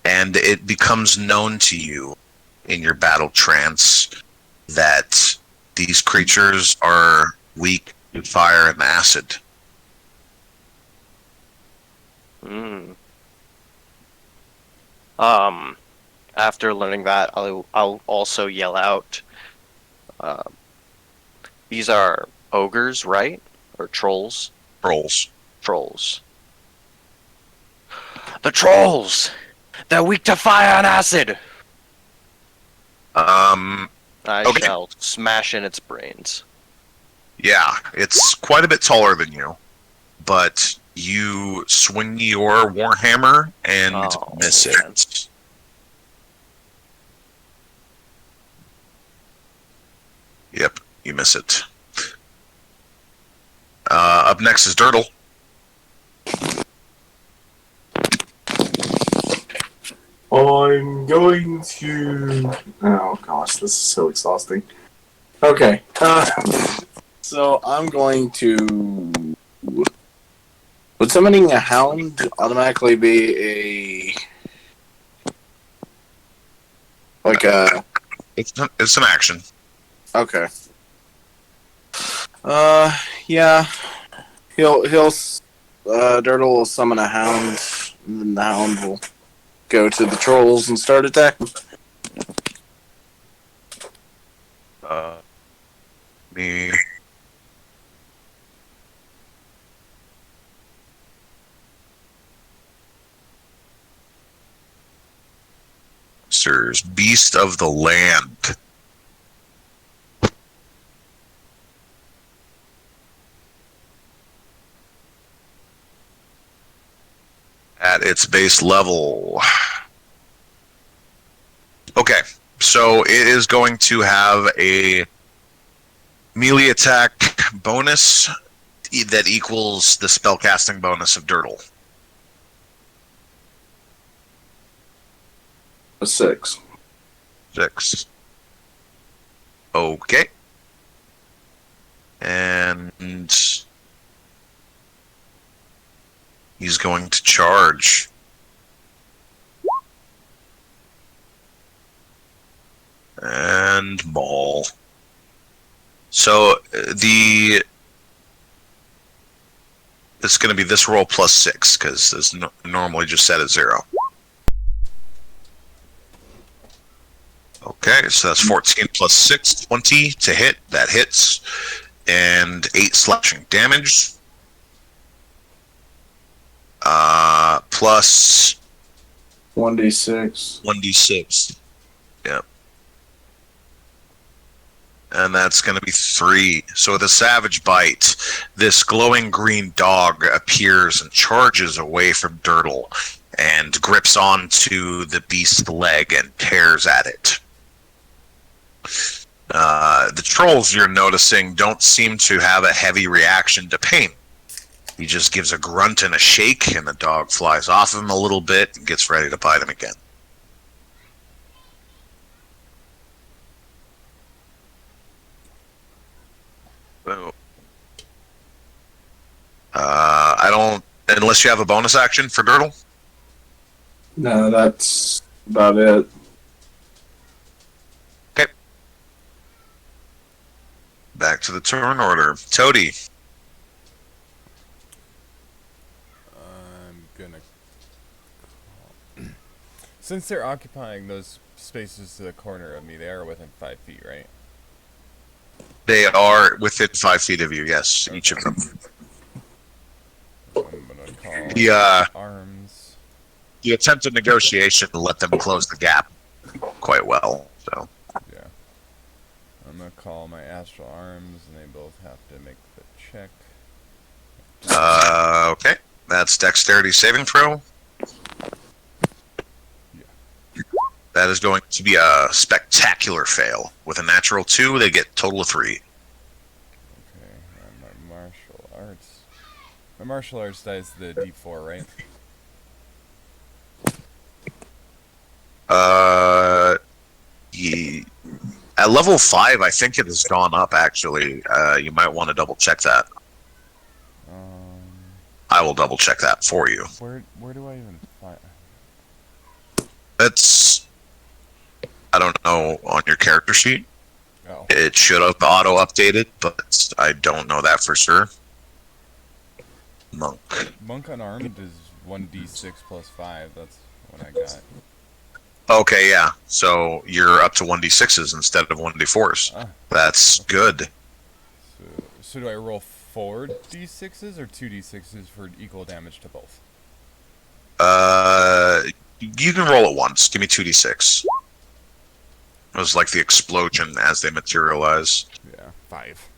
And it becomes known to you in your battle trance that these creatures are weak to fire and acid. After learning that, I'll also yell out, these are ogres, right? Or trolls? Trolls. Trolls. The trolls! They're weak to fire and acid! I Okay. shall smash in its brains. Yeah, it's quite a bit taller than you, but you swing your warhammer and miss it. Yep, you miss it. Up next is Dirtle. I'm going to... Oh gosh, this is so exhausting. Okay, so I'm going to... Would summoning a hound automatically be a... Like a... It's an action. Okay. Yeah. Dirtle will summon a hound, and then the hound will go to the trolls and start attacking. Me. Sirs, Beast of the Land. At its base level. Okay, so it is going to have a melee attack bonus that equals the spellcasting bonus of Dirtle. A 6. 6. Okay. And he's going to charge and maul. So it's going to be this roll plus 6 because it's normally just set at 0. Okay, so that's 14 plus 6, 20 to hit. That hits. And 8 slashing damage. Plus 1d6. 1d6. Yep. And that's going to be 3. So with a savage bite, this glowing green dog appears and charges away from Dirtle and grips onto the beast's leg and tears at it. The trolls you're noticing don't seem to have a heavy reaction to pain. He just gives a grunt and a shake, and the dog flies off him a little bit and gets ready to bite him again. So, I don't... Unless you have a bonus action for Dirtle? No, that's about it. Okay. Back to the turn order. Toady. I'm gonna since they're occupying those spaces to the corner of me, they are within 5 feet, right? They are within 5 feet of you, yes, each of them. So I'm gonna call The, arms. You attempt a negotiation to let them close the gap quite well, so... Yeah. I'm gonna call my astral arms, and they both have to make the check. Okay. That's dexterity saving throw. Yeah. That is going to be a spectacular fail. With a natural 2, they get total of 3. Okay, and my martial arts. My martial arts dice the D4, right? At level 5, I think it has gone up, actually. You might want to double check that. I will double check that for you. Where do I even find? That's... I don't know on your character sheet. Oh. It should have auto-updated, but I don't know that for sure. Monk. Monk unarmed is 1d6 plus 5. That's what I got. Okay, yeah. So you're up to 1d6s instead of 1d4s. Ah. That's good. So do I roll 4 d6s or 2 d6s for equal damage to both? You can roll it once. Give me 2d6. It was like the explosion as they materialize. Yeah, 5.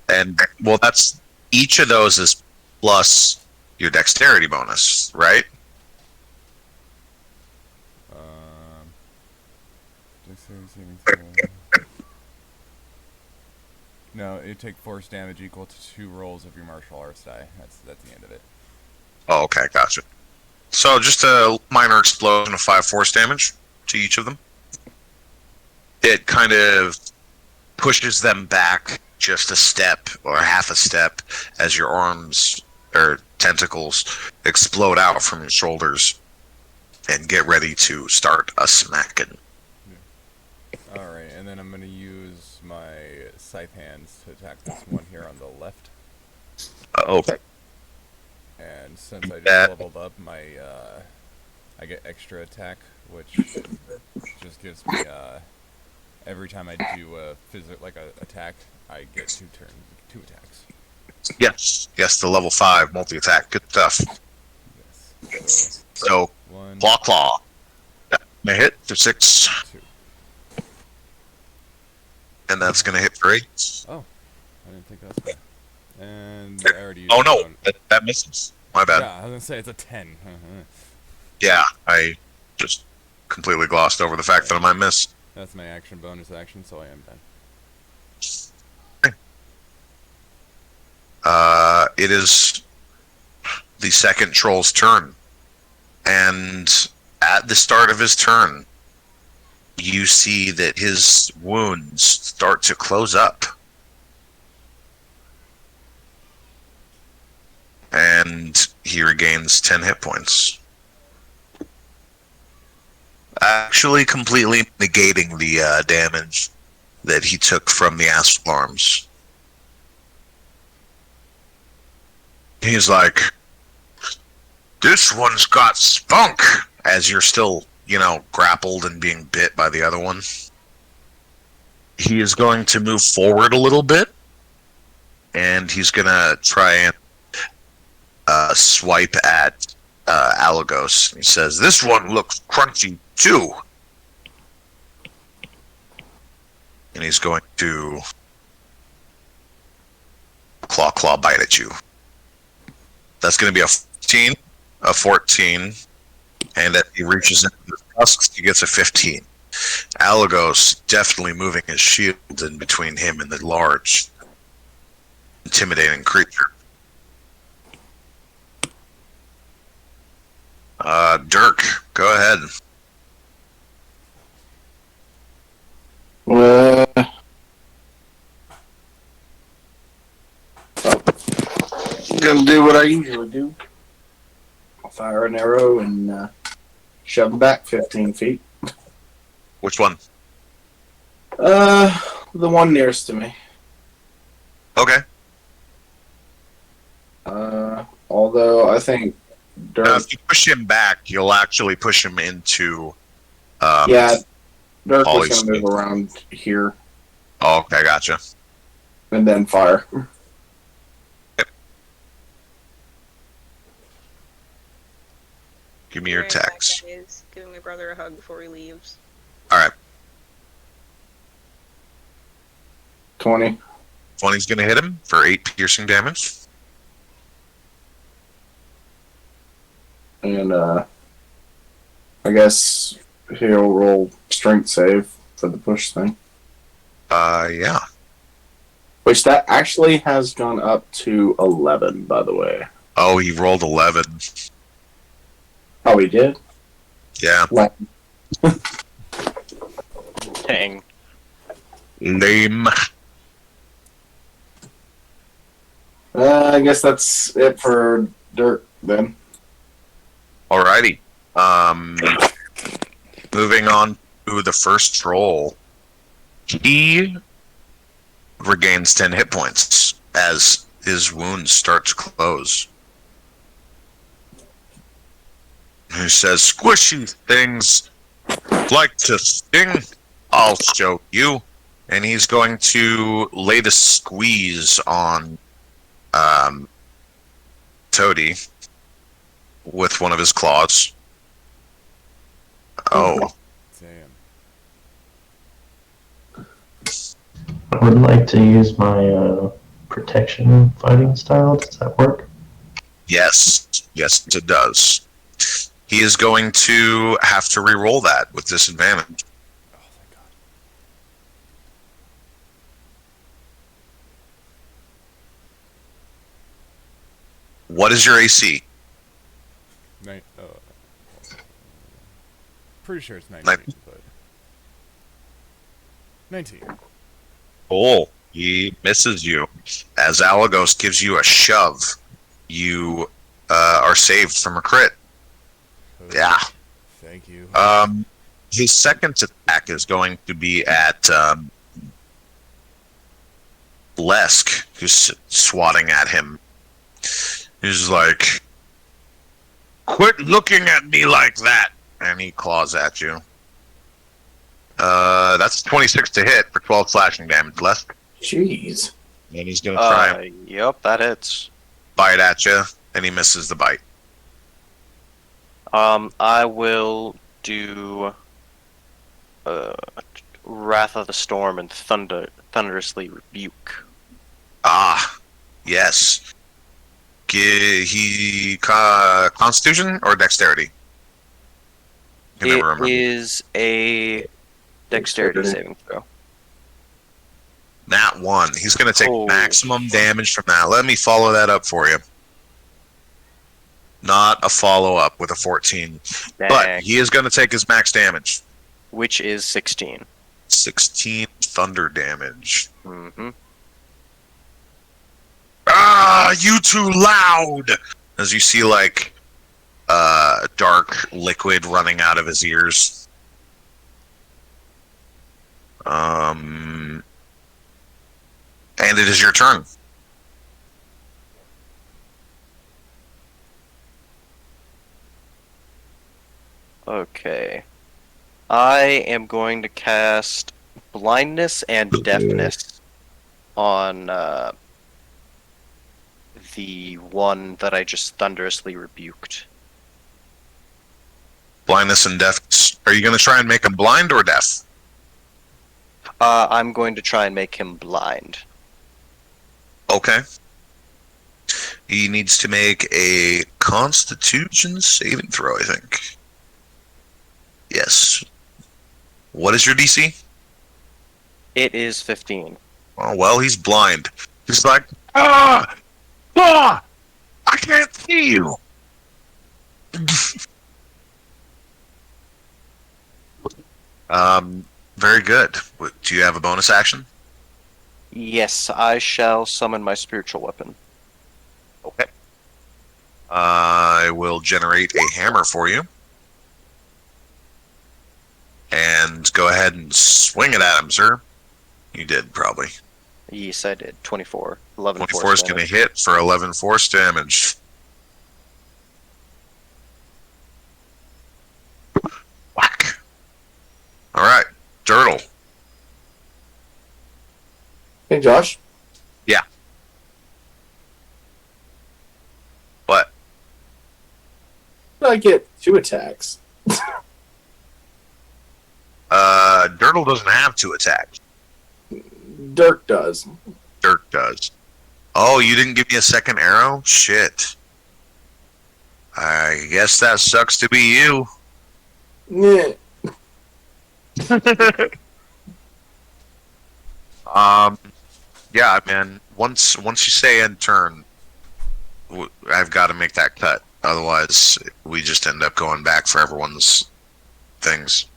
And, well, that's... Each of those is plus your dexterity bonus, right? Dexterity saving throw. No, you take force damage equal to 2 rolls of your martial arts die. That's the end of it. Oh, okay, gotcha. So just a minor explosion of 5 force damage to each of them. It kind of pushes them back just a step or half a step as your arms or tentacles explode out from your shoulders and get ready to start a smacking. Yeah. Alright, and then I'm going to use my scythe hands to attack this one here on the left. Okay. And since I just leveled up, I get extra attack, which just gives me every time I do a attack, I get 2 attacks. Yes, the level 5 multi-attack. Good stuff. Yes. So, One, claw. May hit for 6. 2. And that's going to hit for 8. Oh, I didn't think that was bad. And I already used Oh no, one. that misses. My bad. Yeah, I was gonna say it's a 10. Yeah, I just completely glossed over the fact that I might miss. That's my action bonus action, so I am done. It is the second troll's turn. And at the start of his turn, you see that his wounds start to close up. And he regains 10 hit points. Actually completely negating the damage that he took from the Astral Arms. He's like, this one's got spunk, as you're still, grappled and being bit by the other one. He is going to move forward a little bit, and he's going to try and swipe at Alagos. He says, this one looks crunchy too. And he's going to claw bite at you. That's going to be a 14, and as he reaches into the tusks, he gets a 15. Alagos definitely moving his shield in between him and the large, intimidating creature. Dirk, go ahead. I'm gonna do what I usually do. I'll fire an arrow and shove him back 15 feet. Which one? The one nearest to me. Okay. Although I think Dirk. Now, if you push him back, you'll actually push him into. Yeah, Dirk was Polly's gonna move around here Oh, okay, gotcha. and then fire. Give me your Very nice, text. guys. Giving my brother a hug before he leaves. All right. 20. 20's going to hit him for 8 piercing damage. And I guess he'll roll strength save for the push thing. Yeah. Which that actually has gone up to 11, by the way. Oh, he rolled 11. Oh, he did? Yeah. Dang. Lame. I guess that's it for Dirk then. Alrighty. Moving on to the first troll. He regains 10 hit points as his wounds start to close. He says, squishy things like to sting. I'll show you. And he's going to lay the squeeze on Toady with one of his claws. Oh. Damn. I would like to use my protection fighting style. Does that work? Yes. Yes, it does. He is going to have to re-roll that with disadvantage. Oh, thank God. What is your AC? Pretty sure it's 19, Nin- but 19. Oh, he misses you. As Alagos gives you a shove, you are saved from a crit. Yeah. Thank you. His second attack is going to be at Lesk, who's swatting at him. He's like, quit looking at me like that! And he claws at you. That's 26 to hit for 12 slashing damage. Lesk. Jeez. And he's going to try and Yep, that hits. bite at you, and he misses the bite. I will do Wrath of the Storm and Thunderously Rebuke. Ah, yes. Constitution or Dexterity? I can never It remember. is a Dexterity saving throw. Nat 1. He's going to take Oh. maximum damage from that. Let me follow that up for you. Not a follow-up with a 14. Dang. But he is going to take his max damage. Which is 16. 16 thunder damage. Mm-hmm. Ah, you too loud! As you see, like, dark liquid running out of his ears. And it is your turn. Okay. I am going to cast blindness and deafness on the one that I just thunderously rebuked. Blindness and deaf. Are you going to try and make him blind or deaf? I'm going to try and make him blind. Okay. He needs to make a Constitution saving throw, I think. Yes. What is your DC? It is 15. Oh, well, he's blind. He's like, ah! Ah! I can't see you! Very good. Do you have a bonus action? Yes, I shall summon my spiritual weapon. Okay. I will generate a hammer for you. And go ahead and swing it at him, sir. You did, probably. Yes, I did. 24. 11 24 force is going to damage. hit for 11 force damage. Whack. Alright, Dirtle. Hey, Josh. Yeah. What? I get 2 attacks. Dirtle doesn't have 2 attacks. Dirk does. Dirk does. Oh, you didn't give me a second arrow? Shit. I guess that sucks to be you. Yeah. Yeah, man. Once you say end turn, I've got to make that cut. Otherwise, we just end up going back for everyone's things.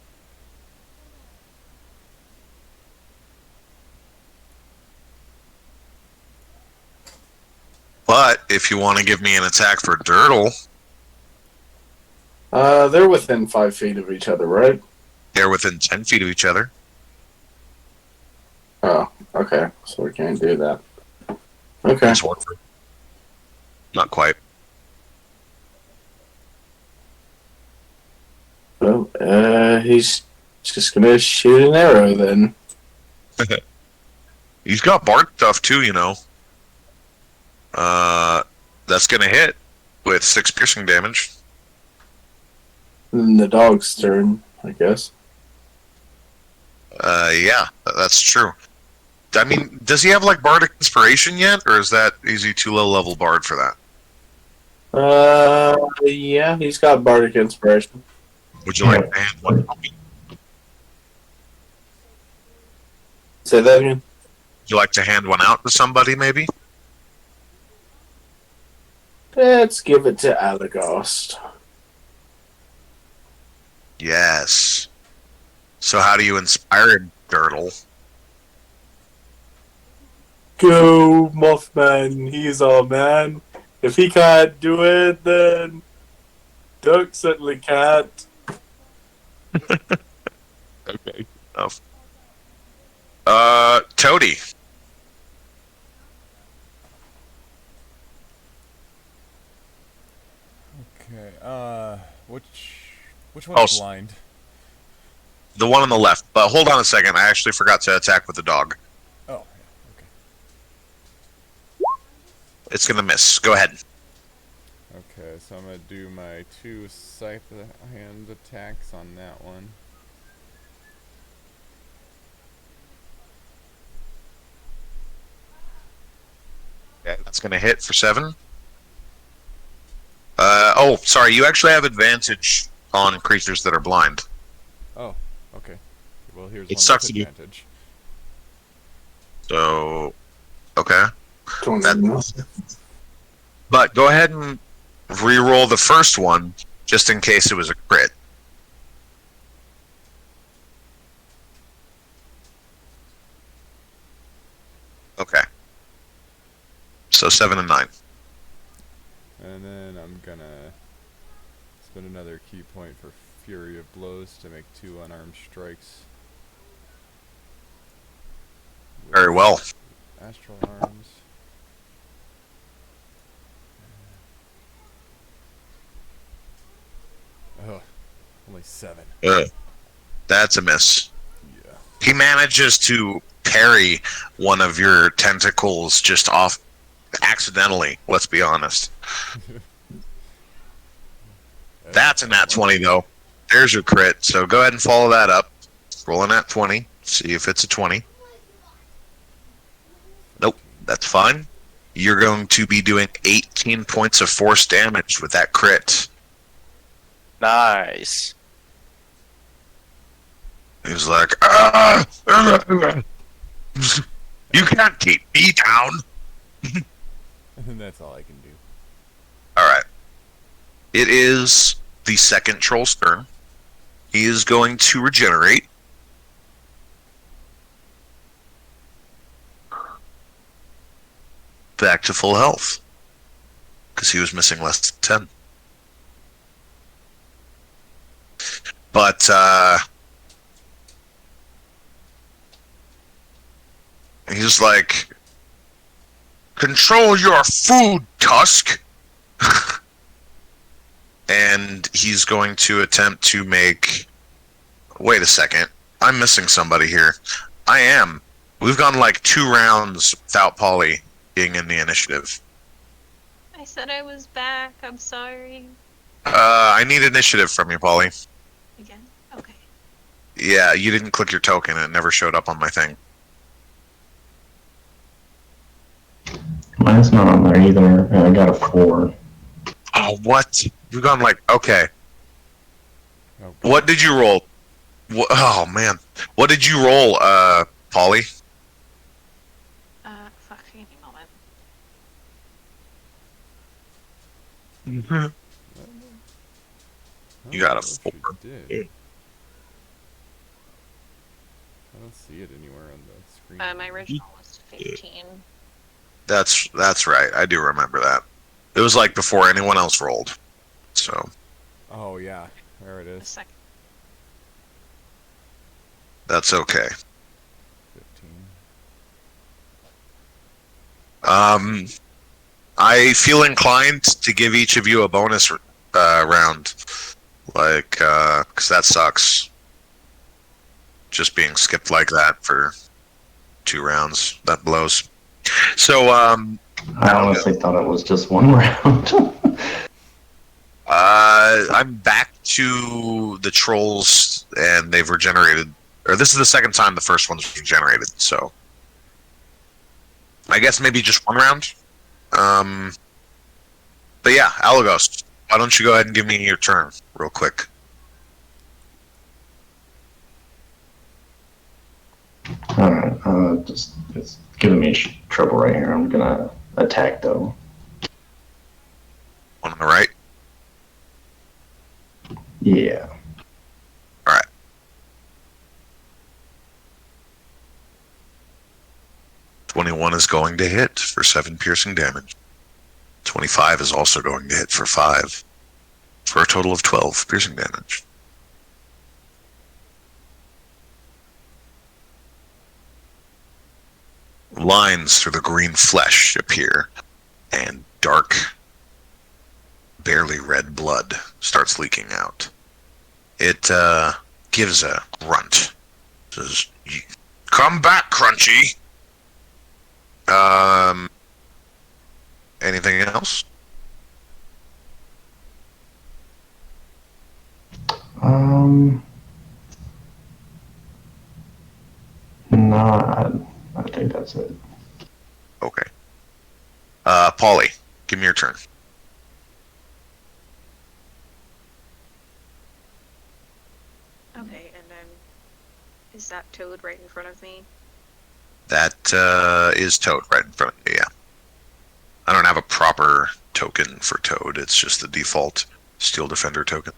But if you want to give me an attack for Dirtle, They're within 5 feet of each other, right? they're within 10 feet of each other. Oh, okay. So we can't do that. Okay. That's Warford. Not quite. Well, he's just gonna shoot an arrow then. He's got Bard stuff too, you know. That's gonna hit with 6 piercing damage. Then the dog's turn, I guess. Yeah, that's true. I mean, does he have like Bardic Inspiration yet, or is he too low level Bard for that? Yeah, he's got Bardic Inspiration. Would you like to hand one? Would Say that again? you like to hand one out to somebody, maybe? Let's give it to Alagost. Yes. So how do you inspire Dirtle? Go, Mothman, he's our man. If he can't do it, then Dirk certainly can't. Okay. Enough. Toady. Okay. Which one's Oh, blind? the one on the left. But hold on a second. I actually forgot to attack with the dog. Oh, yeah. It's gonna miss. Go ahead. Okay, so I'm gonna do my 2 scythe hand attacks on that one. Okay, that's gonna hit for 7. Oh, sorry. You actually have advantage on creatures that are blind. Oh, okay. Well, here's It one sucks with to be- advantage. So, okay. Don't That- know. But go ahead and re-roll the first one, just in case it was a crit. Okay. So 7 and 9. And then I'm gonna spend another key point for Fury of Blows to make 2 unarmed strikes. Very well. Astral arms. Oh, only 7. That's a miss. Yeah. He manages to parry one of your tentacles just off accidentally, let's be honest. That's a nat 20, though. There's your crit, so go ahead and follow that up. Roll a nat 20, see if it's a 20. Nope, that's fine. You're going to be doing 18 points of force damage with that crit. Nice. He's like, you can't keep me down. And that's all I can do. Alright. It is the second troll's turn. He is going to regenerate. Back to full health. Because he was missing less than 10. But, he's like, control your food, Tusk! And he's going to attempt to make... Wait a second. I'm missing somebody here. I am. We've gone like 2 rounds without Polly being in the initiative. I said I was back. I'm sorry. I need initiative from you, Polly. Again? Okay. Yeah, you didn't click your token. It never showed up on my thing. Mine's not on there either, and I got a 4. Oh, what? We've gone like... Okay. Okay. What did you roll? Oh, man. What did you roll, Polly? Fuck, give me a moment. You got a I don't know if 4. you did. I don't see it anywhere on the screen. My original was 15. That's right. I do remember that. It was like before anyone else rolled. So Oh, yeah. There it A is. second. that's okay. 15. I feel inclined to give each of you a bonus round. Like, because that sucks. Just being skipped like that for 2 rounds. That blows. So, I honestly thought it was just 1 round. I'm back to the trolls, and they've regenerated. Or this is the second time the first one's regenerated, so I guess maybe just 1 round. But yeah, Alagos, why don't you go ahead and give me your turn real quick? Alright, it's giving me trouble right here. I'm gonna attack though. One on the right. Yeah. 21 is going to hit for 7 piercing damage. 25 is also going to hit for 5, for a total of 12 piercing damage. Lines through the green flesh appear, and dark, barely red blood starts leaking out. It gives a grunt. Says, "Come back, Crunchy." Anything else? No, I think that's it. Okay. Polly, give me your turn. Okay, and then is that Toad right in front of me? That is Toad right in front of you, yeah. I don't have a proper token for Toad. It's just the default Steel Defender token.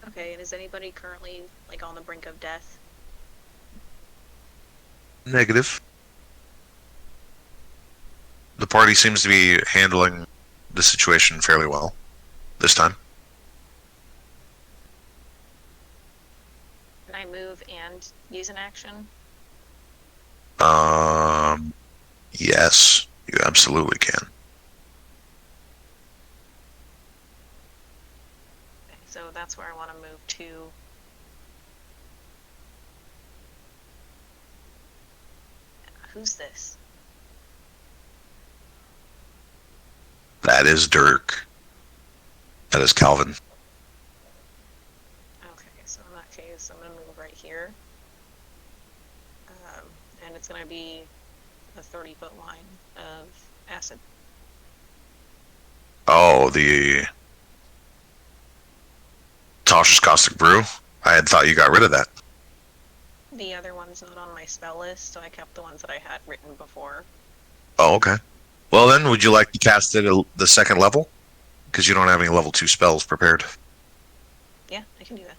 Okay, and is anybody currently like on the brink of death? Negative. The party seems to be handling the situation fairly well this time. I move and use an action? Yes, you absolutely can. Okay, so that's where I want to move to. Who's this? That is Dirk. That is Calvin. Okay, so in that case, I'm going to move right here. And it's going to be a 30-foot line of acid. Oh, the Tasha's Caustic Brew? I had thought you got rid of that. The other one's not on my spell list, so I kept the ones that I had written before. Oh, okay. Well then, would you like to cast it at the second level? Because you don't have any level 2 spells prepared. Yeah, I can do that.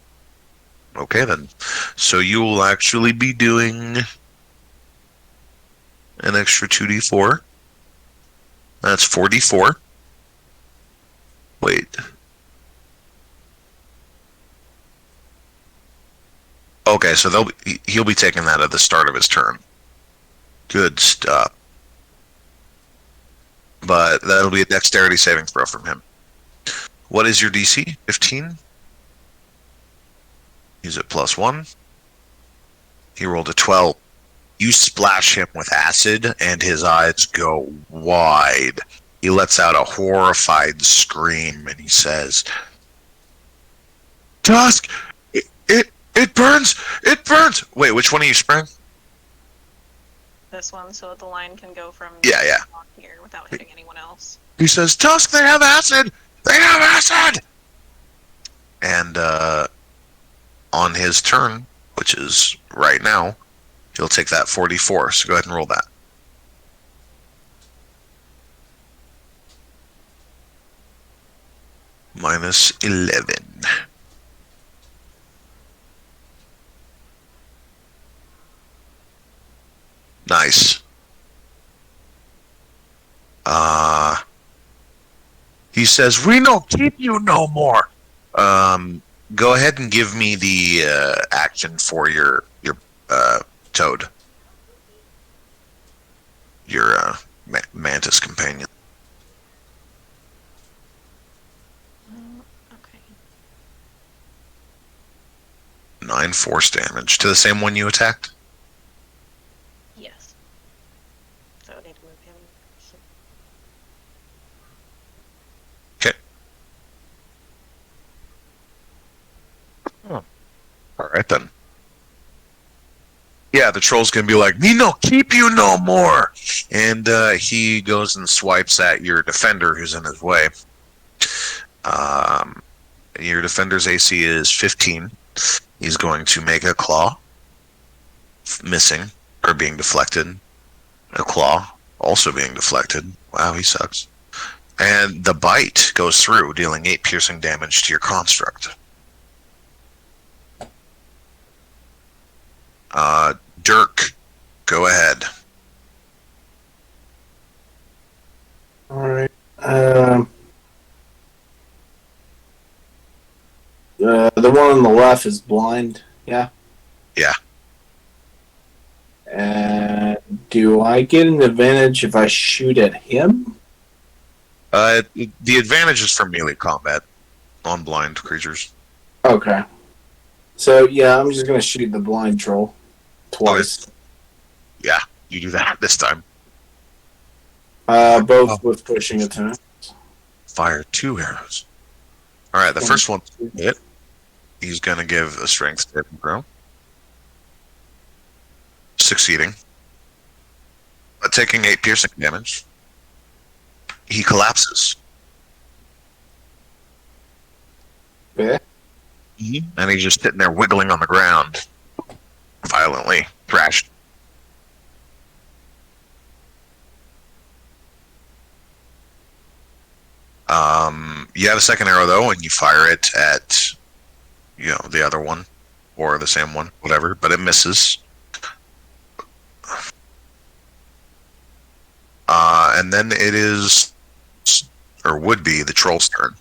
Okay then. So you will actually be doing an extra 2d4. That's 4d4. Wait. Okay, so he'll be taking that at the start of his turn. Good stuff. But that'll be a dexterity saving throw from him. What is your DC? 15? Use it +1. He rolled a 12. You splash him with acid, and his eyes go wide. He lets out a horrified scream, and he says, Tusk! It burns! It burns! Wait, which one are you spraying? This one, so that the line can go from Yeah. here without hitting anyone else. He says, Tusk, they have acid! They have acid! And on his turn, which is right now, he'll take that 44. So go ahead and roll that. -11. Nice. He says, we no keep you no more. Go ahead and give me the action for your toad. Your mantis companion. Okay. 9 force damage. To the same one you attacked? Yes. So I need to move him. Okay. Oh. Alright then. Yeah, the troll's gonna be like, me no keep you no more! And he goes and swipes at your defender who's in his way. Your defender's AC is 15. He's going to make a claw. Missing. Or being deflected. A claw. Also being deflected. Wow, he sucks. And the bite goes through, dealing 8 piercing damage to your construct. Dirk, go ahead. Alright. The one on the left is blind, yeah? Yeah. And do I get an advantage if I shoot at him? The advantage is for melee combat on blind creatures. Okay. So, yeah, I'm just gonna shoot the blind troll twice. Yeah, you do that this time. Both with pushing attack. Fire 2 arrows. Alright, the first one hit. He's gonna give a strength saving throw. Succeeding. But taking 8 piercing damage. He collapses. Okay. And he's just sitting there wiggling on the ground. Violently. Thrashed. You have a second arrow though, and you fire it at, the other one, or the same one, whatever, but it misses. And then it is, or would be, the troll's turn.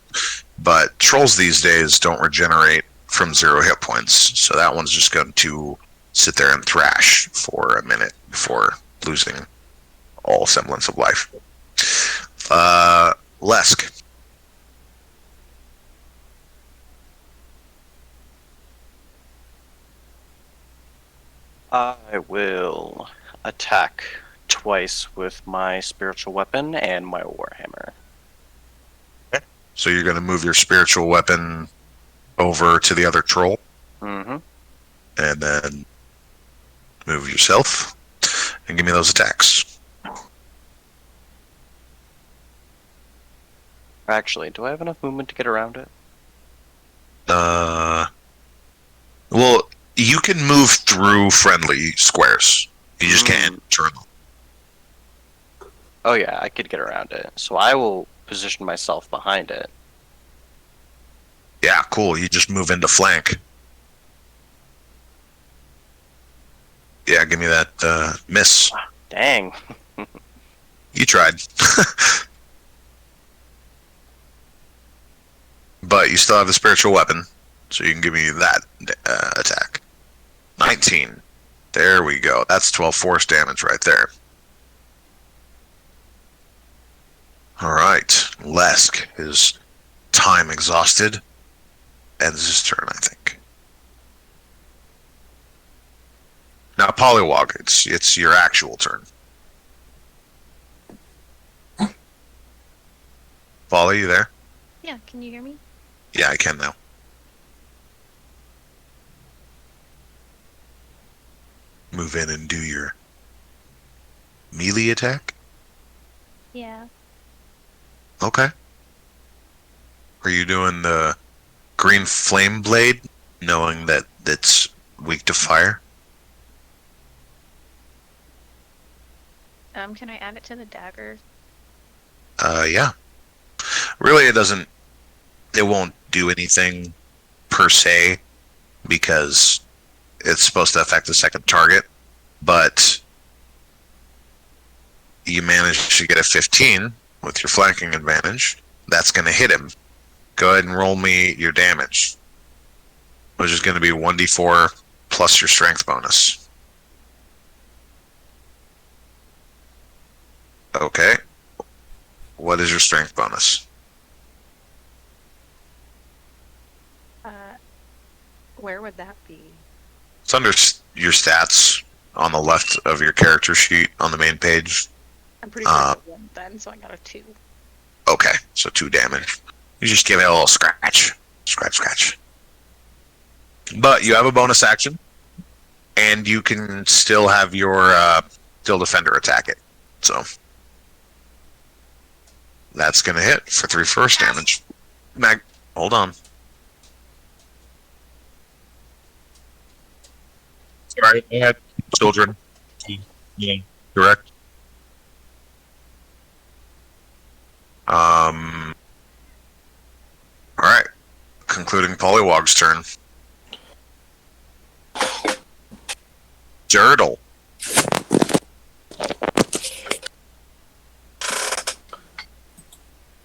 But trolls these days don't regenerate from 0 hit points. So that one's just going to sit there and thrash for a minute before losing all semblance of life. Lesk. I will attack twice with my spiritual weapon and my warhammer. So you're going to move your spiritual weapon over to the other troll. Mm-hmm. And then move yourself and give me those attacks. Actually, do I have enough movement to get around it? Well, you can move through friendly squares. You just can't turn them. Oh yeah, I could get around it. So I will position myself behind it. Yeah, cool. You just move into flank. Yeah, give me that miss. Dang. You tried. But you still have the spiritual weapon, so you can give me that attack. 19. There we go. That's 12 force damage right there. Alright. Lesk, his time exhausted. Ends his turn, I think. Now, Polywog, it's your actual turn. Polly, you there? Yeah, can you hear me? Yeah, I can now. Move in and do your melee attack? Yeah. Okay. Are you doing the green flame blade, knowing that it's weak to fire? Can I add it to the dagger? Yeah. Really, it won't do anything per se, because it's supposed to affect the second target, but you managed to get a 15 with your flanking advantage. That's going to hit him. Go ahead and roll me your damage, which is going to be 1d4 plus your strength bonus. Okay. What is your strength bonus? Where would that be? It's under your stats on the left of your character sheet on the main page. I'm pretty sure I got one then, so I got a 2. Okay, so 2 damage. You just give it a little scratch. Scratch. But you have a bonus action, and you can still have your Still Defender attack it. So that's going to hit for 3 force damage. Mag, hold on. Sorry, I had children. Yeah, correct. All right. Concluding Polywog's turn. Dirtle.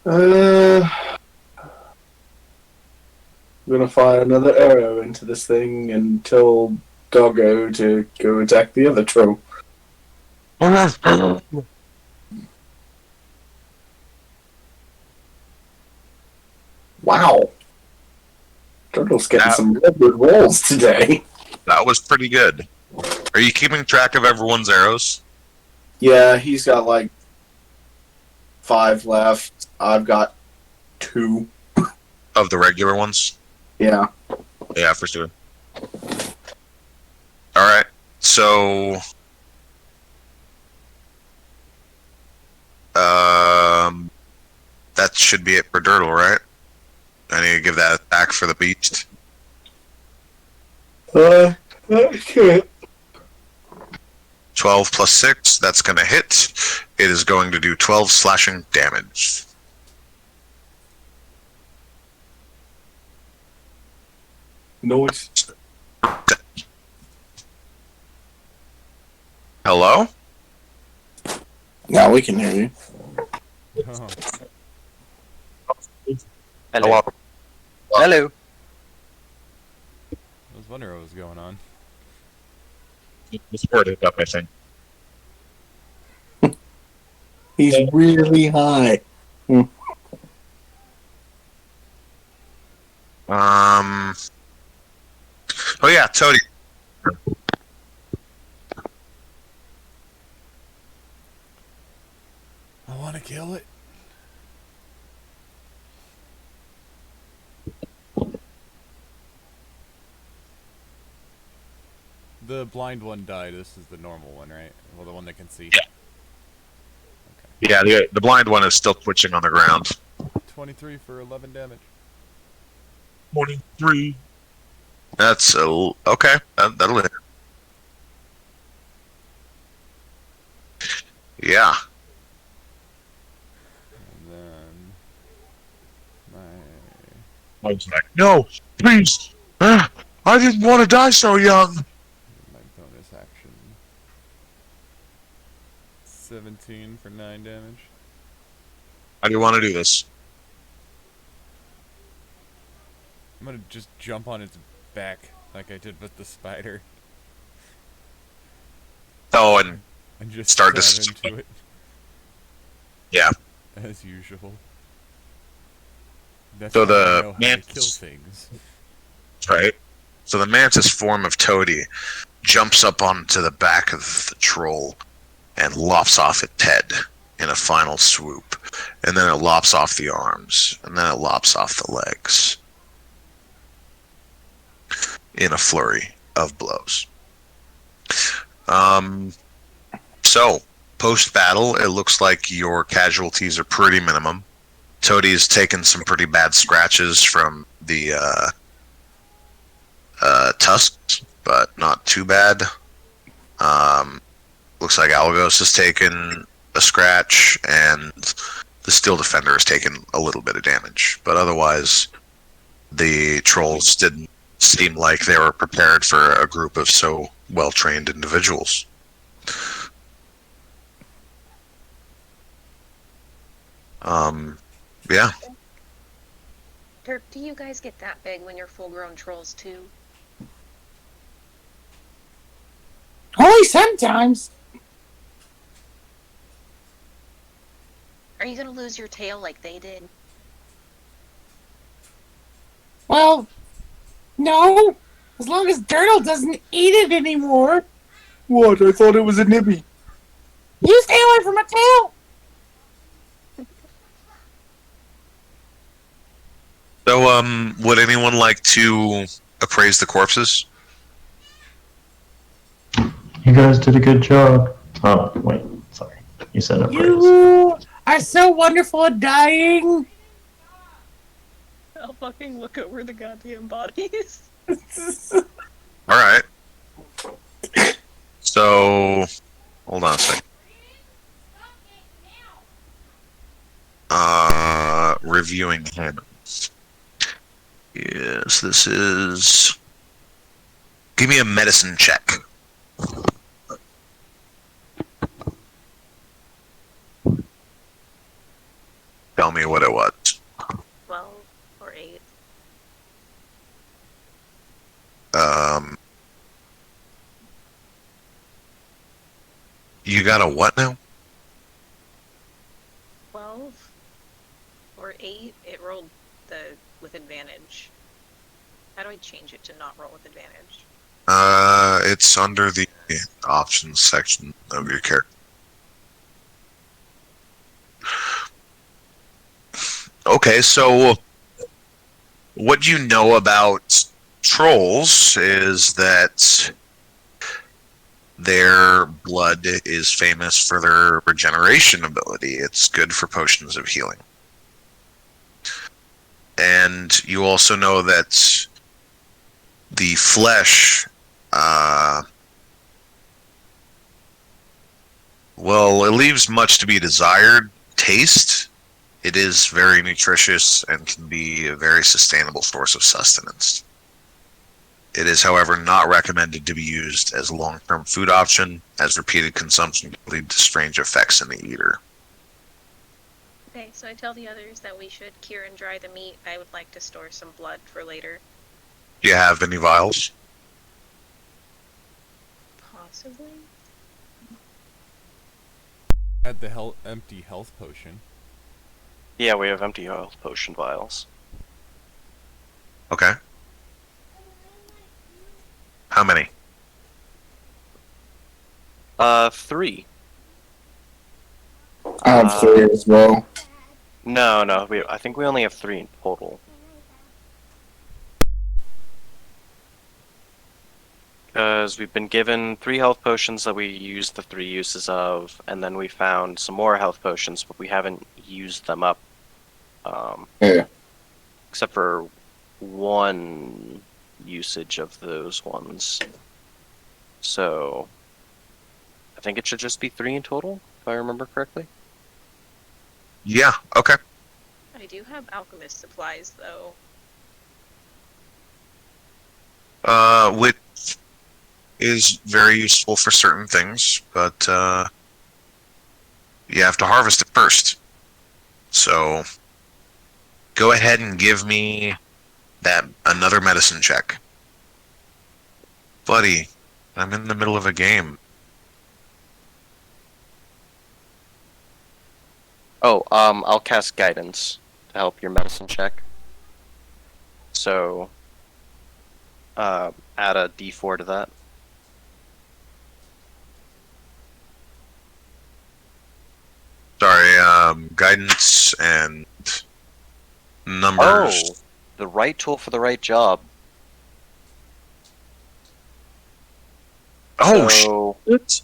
I'm gonna fire another arrow into this thing and tell Doggo to go attack the other troll. Wow. Turtle's getting some real good rolls today. That was pretty good. Are you keeping track of everyone's arrows? Yeah, he's got like 5 left. I've got 2. Of the regular ones? Yeah. Yeah, for sure. Alright, so... that should be it for Dirtle, right? I need to give that attack for the beast. I can't. 12 plus 6, that's going to hit. It is going to do 12 slashing damage. Noise. Hello? Now we can hear you. Oh, Hello. Hello. wondering what was going on. The sport is up, I think. He's really high. Oh yeah, Toady. I want to kill it. The blind one died. This is the normal one, right? Well, the one that can see. Yeah. Yeah, the blind one is still twitching on the ground. 23 for 11 damage. 23. That's okay. That'll hit. Yeah. And then I was like, no, please. I didn't want to die so young. my bonus action. 17 for 9 damage. How do you want to do this? I'm gonna just jump on its back like I did with the spider Oh, and and just start stab to into it yeah. as usual. That's So how I the know how to mantis- kill things. Right. So the mantis form of Toady jumps up onto the back of the troll and lops off its head in a final swoop, and then it lops off the arms, and then it lops off the legs in a flurry of blows. So, post-battle, it looks like your casualties are pretty minimum. Toadie's taken some pretty bad scratches from the tusks, but not too bad. Looks like Algos has taken a scratch, and the Steel Defender has taken a little bit of damage. But otherwise, the trolls didn't seem like they were prepared for a group of so well-trained individuals. Yeah. Dirk, do you guys get that big when you're full-grown trolls too? Only sometimes. Are you gonna lose your tail like they did? Well, no. As long as Dirtle doesn't eat it anymore. What? I thought it was a nibby. You stay away from my tail. So, would anyone like to appraise the corpses? You guys did a good job. Oh, wait, sorry. You said appraise. You are so wonderful at dying. I'll fucking look over the goddamn bodies. Alright. So, hold on a second. Reviewing hands. Yes, this is... Give me a medicine check. Tell me what it was. 12 or 8. You got a what now? 12 or 8. It rolled with advantage. How do I change it to not roll with advantage? It's under the options section of your character. Okay, so what you know about trolls is that their blood is famous for their regeneration ability. It's good for potions of healing. And you also know that the flesh, well, it leaves much to be desired taste. It is very nutritious and can be a very sustainable source of sustenance. It is, however, not recommended to be used as a long-term food option, as repeated consumption can lead to strange effects in the eater. Okay, so I tell the others that we should cure and dry the meat. I would like to store some blood for later. Do you have any vials? Possibly. Had the empty health potion. Yeah, we have empty health potion vials. Okay. How many? 3. I have 3 as well. No, I think we only have 3 in total. Because we've been given 3 health potions that we used the 3 uses of, and then we found some more health potions, but we haven't used them up. Yeah. Except for 1 usage of those ones. So, I think it should just be 3 in total, if I remember correctly. Yeah, okay. I do have alchemist supplies, though. Which is very useful for certain things, but you have to harvest it first. So go ahead and give me another medicine check. Buddy, I'm in the middle of a game. Oh, I'll cast guidance to help your medicine check. So, add a d4 to that. Sorry, guidance and numbers. Oh, the right tool for the right job. Oh, So, shit.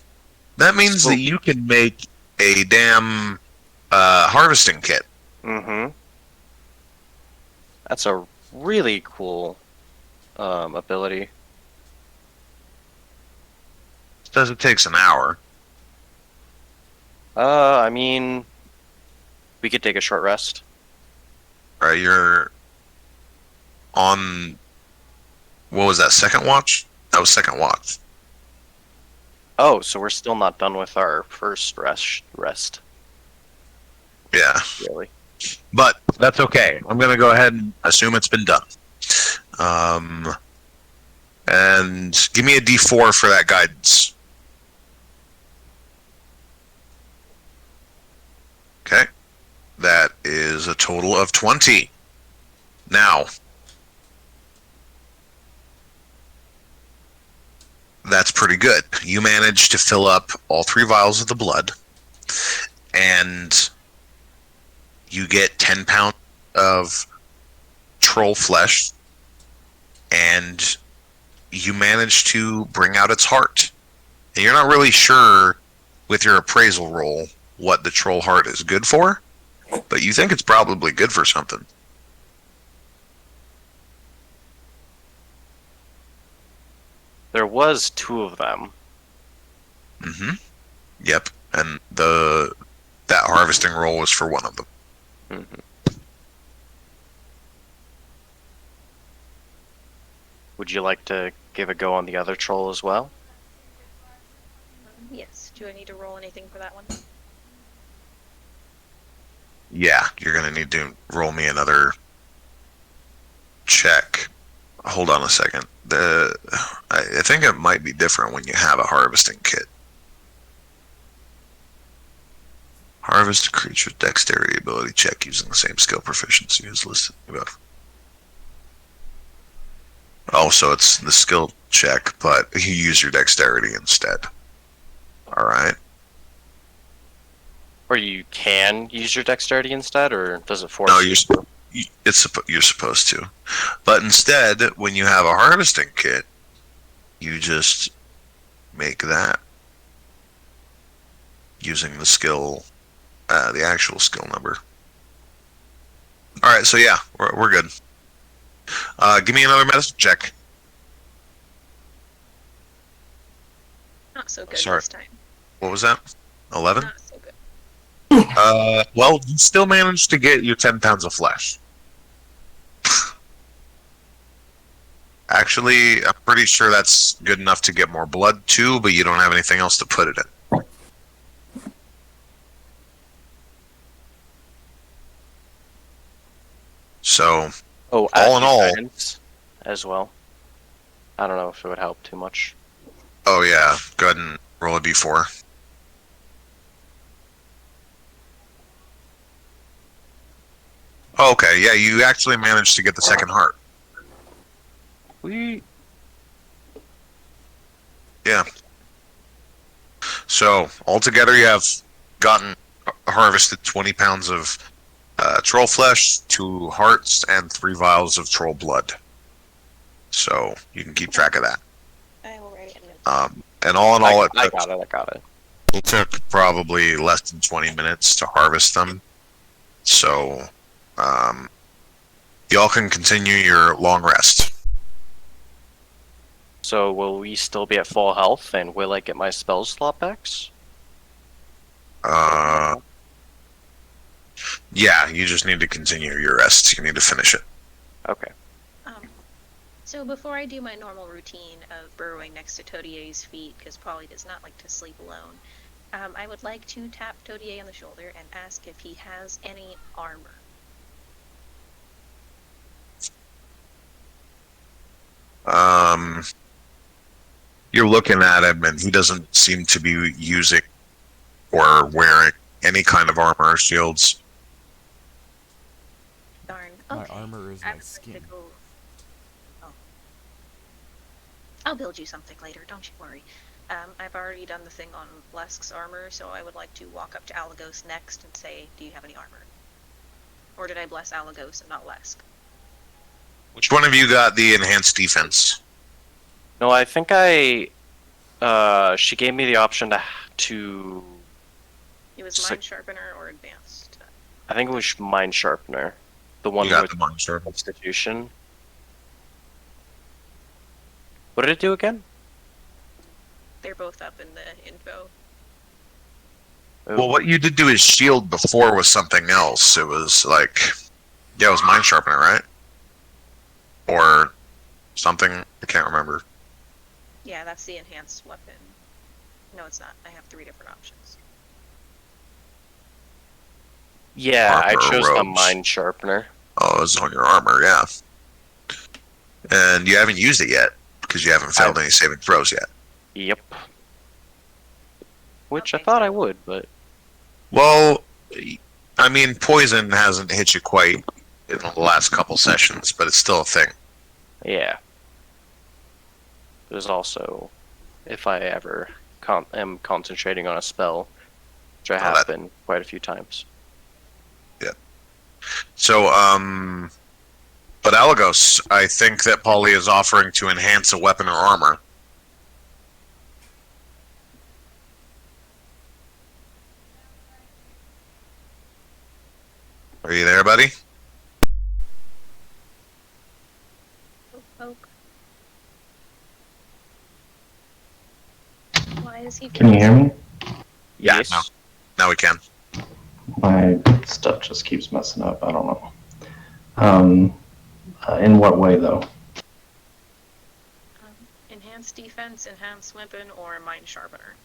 That means that you can make a damn harvesting kit. mm-hmm. That's a really cool ability. Says it takes an hour. I mean, we could take a short rest. Right, you're on. What was that? Second watch? That was second watch. Oh, so we're still not done with our first rest. Yeah, Really? but that's okay. I'm gonna go ahead and assume it's been done. And give me a D4 for that guidance. Okay, that is a total of 20. Now, that's pretty good. You managed to fill up all 3 vials of the blood, and you get 10 pounds of troll flesh, and you manage to bring out its heart. And you're not really sure with your appraisal roll what the troll heart is good for, but you think it's probably good for something. There was 2 of them. Mm-hmm. Yep. And that harvesting roll was for one of them. Mm-hmm. Would you like to give a go on the other troll as well? Yes. Do I need to roll anything for that one? Yeah, you're gonna need to roll me another check. Hold on a second. I think it might be different when you have a harvesting kit. Harvest a creature's dexterity ability check using the same skill proficiency as listed above. Oh, so it's the skill check, but you use your dexterity instead. Alright. Or you can use your dexterity instead, or does it force No, you? you're supposed to. But instead, when you have a harvesting kit, you just make that using the skill, the actual skill number. Alright, so yeah, we're good. Give me another medicine check. Not so good Sorry. this time. What was that? 11? Not so good. Well, you still managed to get your 10 pounds of flesh. Actually, I'm pretty sure that's good enough to get more blood too, but you don't have anything else to put it in. So, Oh, all in all, guidance as well. I don't know if it would help too much. Oh yeah, go ahead and roll a d4. Oh, okay, yeah, you actually managed to get the second heart. We Yeah. So altogether, you have gotten harvested 20 pounds of troll flesh, 2 hearts, and 3 vials of troll blood. So you can keep track of that. I will write it in. And all in all, I got it. I got it. it took probably less than 20 minutes to harvest them. So y'all can continue your long rest. So will we still be at full health, and will I get my spell slot backs? Yeah, you just need to continue your rest. You need to finish it. Okay. So before I do my normal routine of burrowing next to Todier's feet, because Polly does not like to sleep alone, I would like to tap Todier on the shoulder and ask if he has any armor. You're looking at him, and he doesn't seem to be using or wearing any kind of armor or shields. Darn. My Okay. armor is I'm my going to skin. go- Oh. I'll build you something later, don't you worry. I've already done the thing on Lesk's armor, so I would like to walk up to Alagos next and say, do you have any armor? Or did I bless Alagos and not Lesk? Which one of you got the enhanced defense? No, I think she gave me the option to. It was Mind Sharpener or Advanced. I think it was Mind Sharpener, the one You got with the monster. Constitution. What did it do again? They're both up in the info. Well, what you did do his shield before was something else. It was like, yeah, it was Mind Sharpener, right? Or something. I can't remember. Yeah, that's the enhanced weapon. No, it's not. I have 3 different options. Yeah, I Armor or chose the robes? Mind Sharpener. Oh, it was on your armor, yeah. And you haven't used it yet because you haven't failed any saving throws yet. Yep. Which Okay, I thought so- I would, but Well, I mean, poison hasn't hit you quite in the last couple sessions, but it's still a thing. yeah. There's also, if I ever am concentrating on a spell, which I have that- been quite a few times. So, but Alagos, I think that Polly is offering to enhance a weapon or armor. Are you there, buddy? Poke. Why is he? Can you hear me? Yeah, Yes. no. Now we can. My stuff just keeps messing up. I don't know. In what way, though? Enhanced defense, enhanced weapon, or mind sharpener.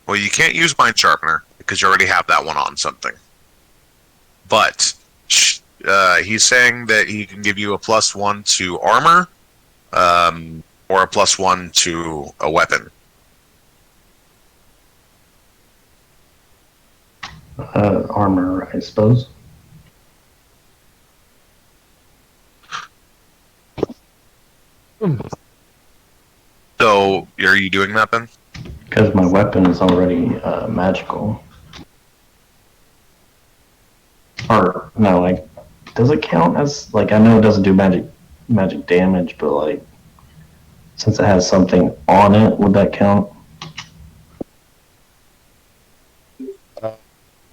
Well, you can't use Mind Sharpener because you already have that one on something. But he's saying that he can give you a +1 to armor, or a +1 to a weapon. Armor, I suppose. So, are you doing that then? Because my weapon is already magical. Or, no, like, does it count as, like, I know it doesn't do magic damage, but, like, since it has something on it, would that count?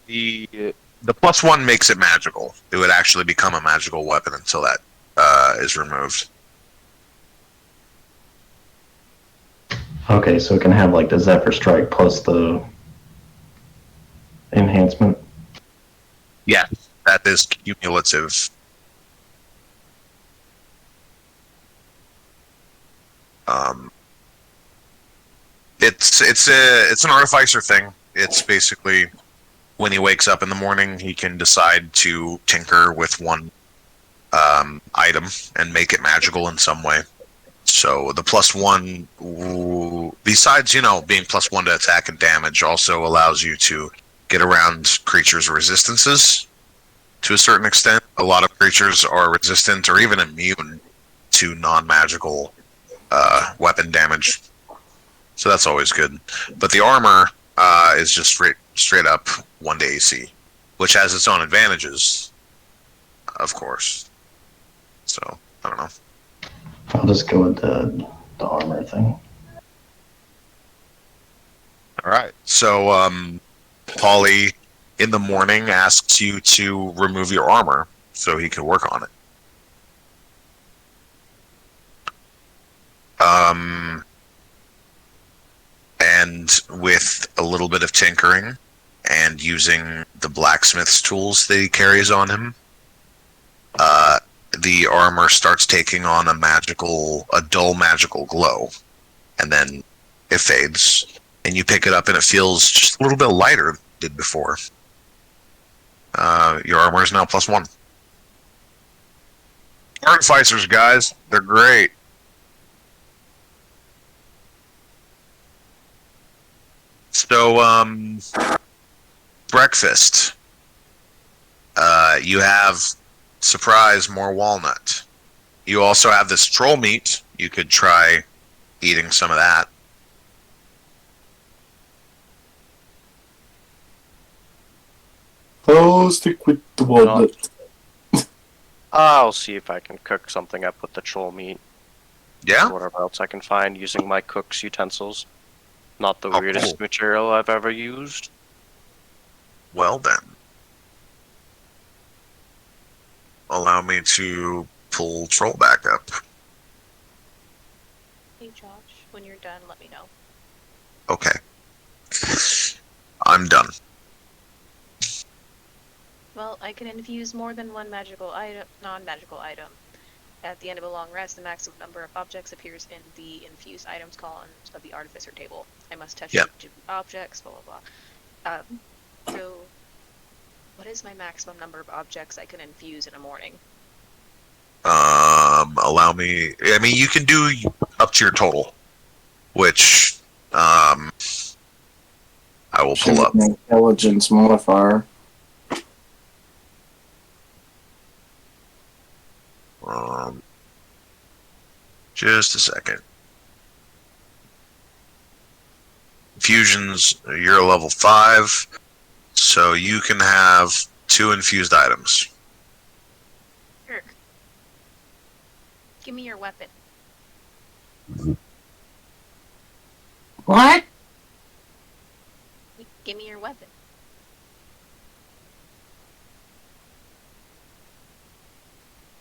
The +1 makes it magical. It would actually become a magical weapon until that is removed. Okay, so it can have, like, the Zephyr Strike plus the enhancement. Yeah, that is cumulative. It's an artificer thing. It's basically when he wakes up in the morning, he can decide to tinker with one item and make it magical in some way. So the +1, besides, being +1 to attack and damage, also allows you to get around creatures' resistances to a certain extent. A lot of creatures are resistant or even immune to non-magical weapon damage. So that's always good. But the armor is just straight up 1 to AC, which has its own advantages, of course. So, I don't know. I'll just go with the armor thing. All right. So, Polly, in the morning, asks you to remove your armor so he can work on it. And with a little bit of tinkering and using the blacksmith's tools that he carries on him, the armor starts taking on a dull magical glow, and then it fades, and you pick it up and it feels just a little bit lighter than it did before. Your armor is now +1. Artificers, guys, they're great. So, breakfast. You have, surprise, more walnut. You also have this troll meat. You could try eating some of that. I'll stick with the walnut. I'll see if I can cook something up with the troll meat. Yeah? Or whatever else I can find using my cook's utensils. Not the Oh, weirdest cool. material I've ever used. Well then. Allow me to pull troll back up. Hey Josh, when you're done, let me know. Okay. I'm done. Well, I can infuse more than one non-magical item. At the end of a long rest, the maximum number of objects appears in the infused items column of the artificer table. I must touch Yep. each objects, blah blah blah. So, what is my maximum number of objects I can infuse in a morning? Allow me. I mean, you can do up to your total, which I will pull up. An intelligence modifier. Just a second. Infusions, you're a level 5, so you can have 2 infused items. Sure. Give me your weapon. What? Give me your weapon.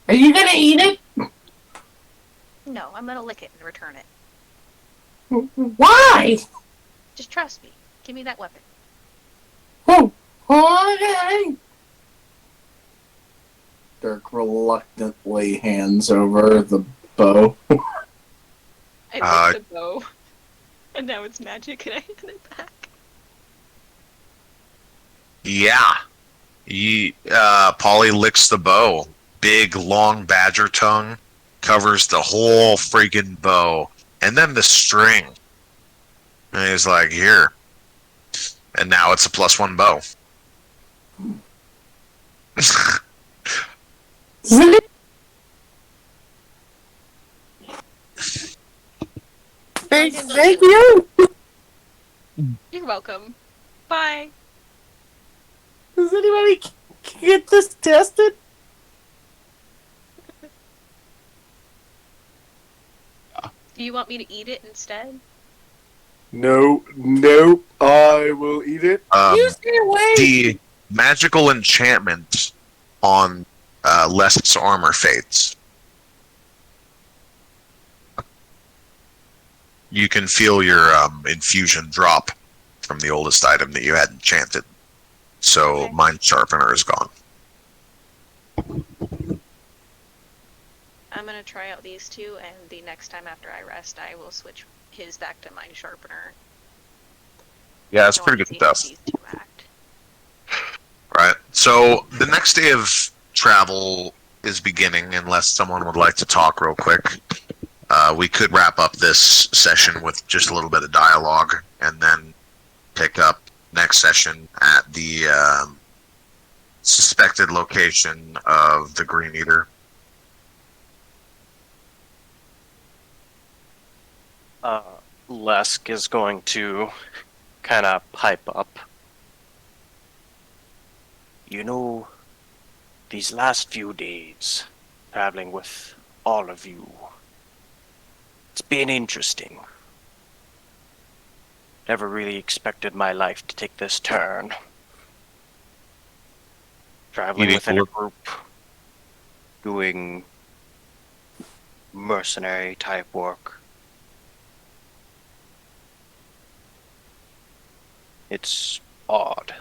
Are you gonna eat it? No, I'm gonna lick it and return it. Why? Just trust me. Give me that weapon. Oh, okay. Dirk reluctantly hands over the bow. I licked the bow. And now it's magic and I hand it back. Yeah. Polly licks the bow. Big, long badger tongue covers the whole freaking bow. And then the string. And he's like, here. And now it's a +1 bow. Thank you. You're welcome. Bye. Does anybody get this tested? Do you want me to eat it instead? No, nope. I will eat it. You stay away. The magical enchantment on Less's armor fades. You can feel your infusion drop from the oldest item that you had enchanted. So Okay. Mind Sharpener is gone. I'm gonna try out these two, and the next time after I rest, I will switch his back to Mind Sharpener. Yeah, it's I pretty wanna good see how stuff. these two act. Right. So the next day of travel is beginning, unless someone would like to talk real quick. We could wrap up this session with just a little bit of dialogue, and then pick up next session at the suspected location of the Green Eater. Lesk is going to kind of pipe up. You know, these last few days, traveling with all of you, it's been interesting. Never really expected my life to take this turn. Traveling within a group, doing mercenary type work. It's odd.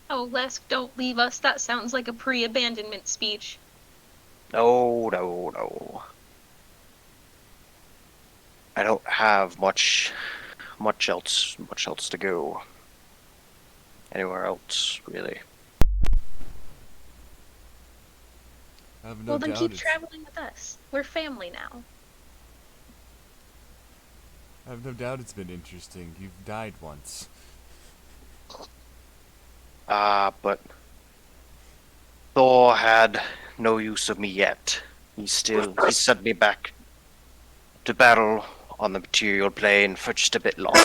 Oh, Lesk, don't leave us. That sounds like a pre-abandonment speech. No. I don't have much else to go. Anywhere else, really. I have no Well, then doubt keep it's- traveling with us. We're family now. I have no doubt it's been interesting. You've died once. But Thor had no use of me yet. He sent me back to battle on the material plane for just a bit longer.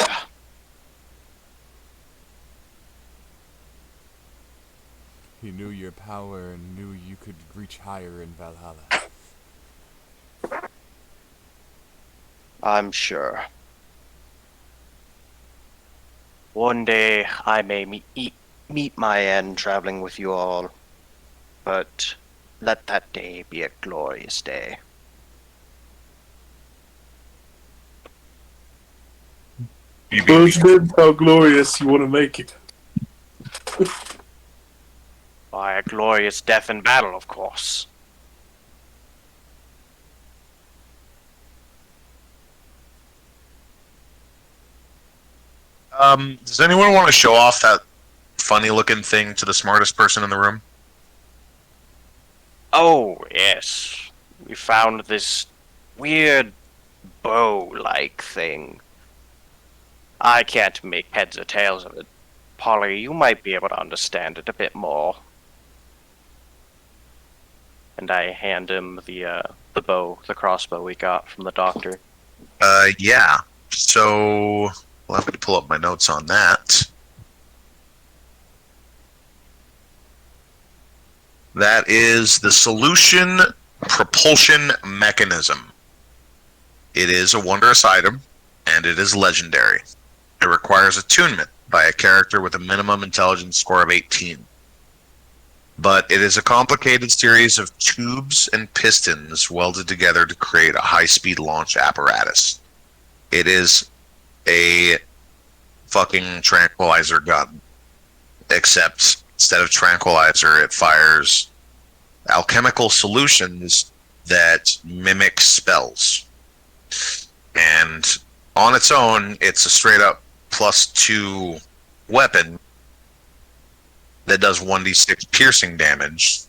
He knew your power and knew you could reach higher in Valhalla. I'm sure. One day I may meet my end traveling with you all, but let that day be a glorious day. Well, it depends how glorious you want to make it. By a glorious death in battle, of course. Does anyone want to show off that funny-looking thing to the smartest person in the room? Oh, yes. We found this weird bow-like thing. I can't make heads or tails of it. Polly, you might be able to understand it a bit more. And I hand him the crossbow we got from the doctor. Yeah. So, let me pull up my notes on that. That is the solution propulsion mechanism. It is a wondrous item, and it is legendary. It requires attunement by a character with a minimum intelligence score of 18. But it is a complicated series of tubes and pistons welded together to create a high-speed launch apparatus. It is a fucking tranquilizer gun. Except instead of tranquilizer, it fires alchemical solutions that mimic spells. And on its own, it's a straight-up +2 weapon that does 1d6 piercing damage.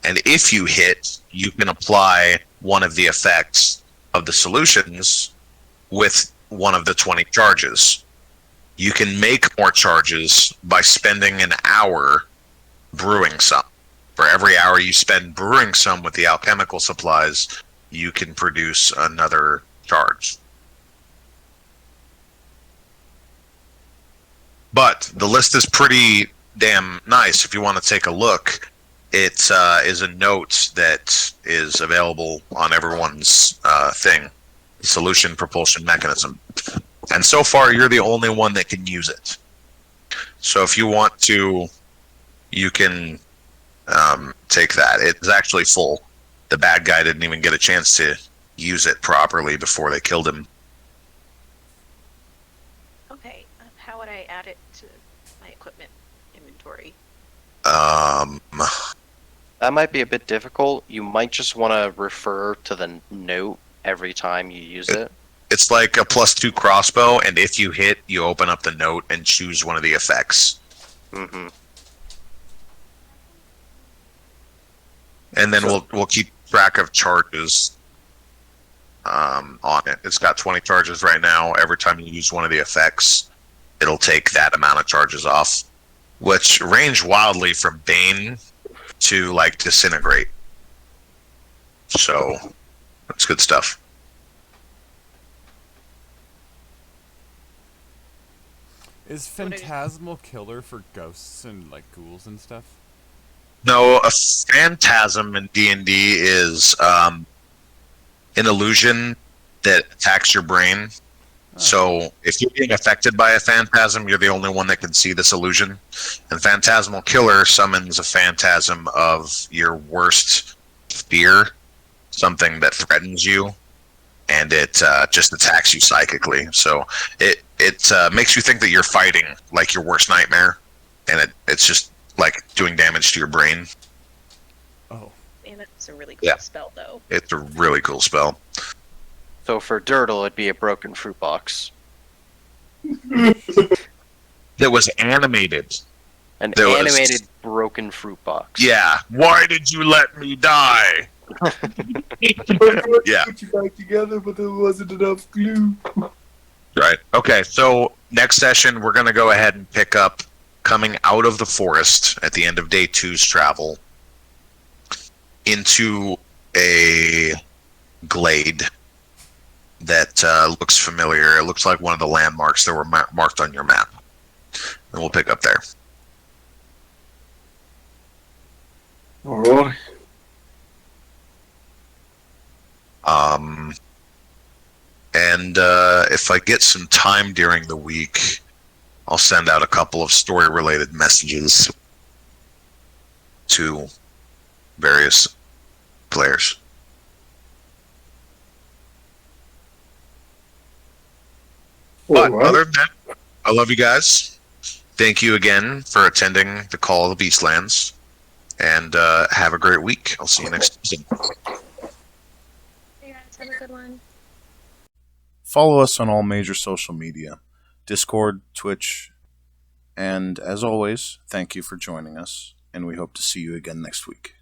And if you hit, you can apply one of the effects of the solutions with one of the 20 charges. You can make more charges by spending an hour brewing some. For every hour you spend brewing some with the alchemical supplies, you can produce another charge. But the list is pretty damn nice. If you want to take a look, it is a note that is available on everyone's thing. Solution propulsion mechanism. And so far, you're the only one that can use it. So if you want to, you can take that. It's actually full. The bad guy didn't even get a chance to use it properly before they killed him. Okay, how would I add it to my equipment inventory? That might be a bit difficult. You might just want to refer to the note every time you use it. It's like a +2 crossbow, and if you hit, you open up the note and choose one of the effects. Mm-hmm. And then we'll keep track of charges on it. It's got 20 charges right now. Every time you use one of the effects, it'll take that amount of charges off, which range wildly from Bane to like Disintegrate. So that's good stuff. Is Phantasmal Killer for ghosts and like ghouls and stuff? No, a phantasm in D&D is an illusion that attacks your brain. Oh. So if you're being affected by a phantasm, you're the only one that can see this illusion. And Phantasmal Killer summons a phantasm of your worst fear, something that threatens you, and it just attacks you psychically. So it makes you think that you're fighting like your worst nightmare, and it's just like doing damage to your brain. Oh. Man, that's a really cool spell, though. It's a really cool spell. So for Dirtle, it'd be a broken fruit box. That was animated. An There was- animated broken fruit box. Yeah. Why did you let me die? Yeah. Put you back together, but there wasn't enough glue. Right. Okay, so next session, we're going to go ahead and pick up coming out of the forest at the end of day 2's travel into a glade that looks familiar. It looks like one of the landmarks that were marked on your map. And we'll pick up there. Alright. And if I get some time during the week, I'll send out a couple of story-related messages to various players. But other than that, I love you guys. Thank you again for attending the Call of the Beastlands. And have a great week. I'll see you next season. Hey guys, have a good one. Follow us on all major social media, Discord, Twitch, and as always, thank you for joining us, and we hope to see you again next week.